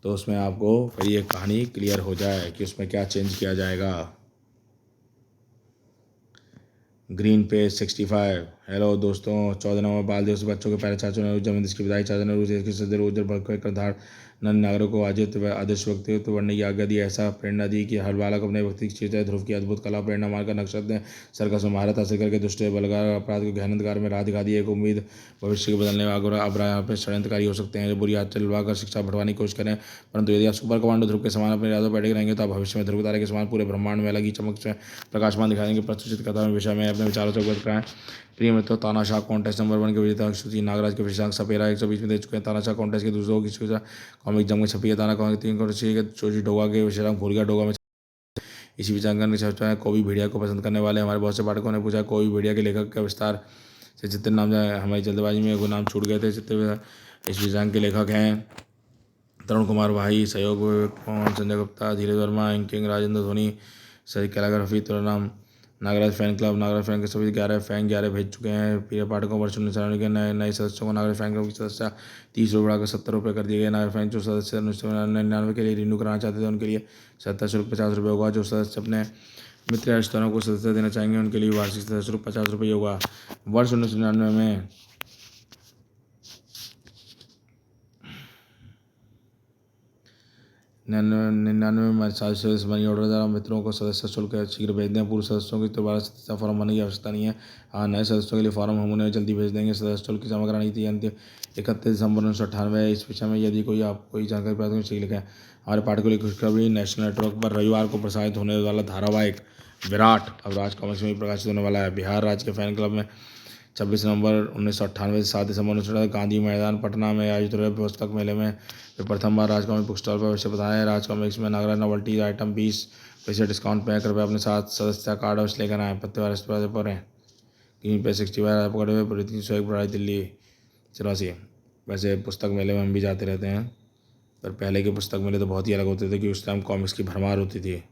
तो उसमें आपको फिर ये कहानी क्लियर हो जाए कि उसमें क्या चेंज किया जाएगा। Green page 65। हेलो दोस्तों, 14 नवंबर बाल दिवस बच्चों के पहले चाचा नेहरू जन्मदिन की बधाई। चाचा नेहरू देश के सदर उज्जवल भविष्य करदार नन नागरिकों को आदर्श व्यक्तित्व बनने की आज्ञा दी। ऐसा प्रेरणा दी कि हर बालक अपने व्यक्ति की चेता ध्रुव की अद्भुत कला प्रेरणा मानकर नक्षत्र ने सर्कस में महारत हासिल करके दुष्ट बलगार अपराध को गहन अंधकार में राह दिखा दी। एक उम्मीद भविष्य को बदलने वाले अब यहाँ पे षड्यंत्रकारी हो सकते हैं जो बुरी आदत चलवाकर शिक्षा बढ़वाने की कोशिश करें, परंतु यदि आप सुपर कमांडो ध्रुव के समान अपने इरादों पर अड़े रहेंगे तो आप भविष्य में ध्रुव तारे के समान पूरे ब्रह्मांड में अलग ही चमक से प्रकाशमान दिखा देंगे। प्रस्तुत कथा में विषय में अपने विचारों से अवगत कराएं। प्रिय मित्रों, तानाशाह कॉन्टेस्ट नंबर 1 के विजेता श्रुति नागराज के विशेषांक सपेरा 120 में दे चुके हैं। तानाशाह कॉन्टेस्ट के दूसरों की कॉमिक जंग में छपी है। ताना कॉमिक 3 करोड़ के चोजी डोगा के विशेषांक भूल गया डोगा में। इसी विचांकन ने चर्चा है कोई भेड़िया को पसंद करने वाले हमारे बहुत से पाठकों ने पूछा कोई भेड़िया के लेखक का विस्तार से चित्र नाम जाए। हमारी जल्दबाजी में वो नाम छूट गए थे। चित्र इस विचांक के लेखक हैं तरुण कुमार भाई, सहयोग पवन, संजय गुप्ता, धीरज वर्मा, इंकिंग, राजेंद्र धोनी, सही कैलाग्राफी, तुलनाम Nagraj fan club. Nagraj fan के सभी 11 भेज चुके हैं। प्रिय पाठकों वर्ष 1999 के नए सदस्यों को नागराज फैन क्लब की सदस्यता 30 रुपये बढ़ाकर 70 रुपये कर दिए गए। नागराज फैन जो सदस्य 1999 के लिए रिन्यू कराना चाहते थे उनके लिए सदस्यता शुल्क 50 रुपये होगा। जो सदस्य अपने मित्र या रिश्तेदारों को सदस्यता देना चाहेंगे उनके लिए वार्षिक सदस्य शुल्क 50 रुपये होगा। वर्ष 1999 में 99 में सदस्य मनी ऑर्डर द्वारा मित्रों को सदस्य शुल्क शीघ्र भेज दें। पूर्व सदस्यों की दोबारा सदस्यता फॉर्म भरने की आवश्यकता नहीं है। हाँ, नए सदस्यों के लिए फॉर्म हम उन्हें जल्दी भेज देंगे। सदस्य शुल्क की जमा करानी थी अंतिम 31 दिसंबर 1998। इस विषय में यदि कोई आप कोई जानकारी प्राप्त करें लिखें। हमारे पाठकों के लिए खुशखबरी, नेशनल नेटवर्क पर रविवार को प्रसारित होने वाला धारावाहिक विराट अब राज कॉमिक्स में भी प्रकाशित होने वाला है। बिहार राज्य के फैन क्लब में 26 नवंबर 1998 से 7 दिसंबर 1998 गांधी मैदान पटना में आयोजित हुए पुस्तक मेले में वे प्रथम बार राज कॉमिक बुक स्टॉल पर विषय बताएं। राज कॉमिक्स में नागरा नोवेल्टी आइटम 20% डिस्काउंट पे कृपया अपने साथ सदस्यता कार्ड अवश्य लेकर आएँ। पत्तेवार इस्तेमाल पर हैं कहीं पे 65 पकड़े हुए प्रति एक बड़ाई दिल्ली 84। वैसे पुस्तक मेले में हम भी जाते रहते हैं, पर पहले के पुस्तक मेले तो बहुत ही अलग होते थे कि उस टाइम कॉमिक्स की भरमार होती थी।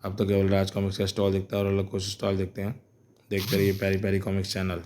अब तो केवल राज कॉमिक्स का स्टॉल दिखता है और अलग कुछ स्टॉल दिखते हैं। देखते रहिए प्यारी प्यारी कॉमिक्स चैनल।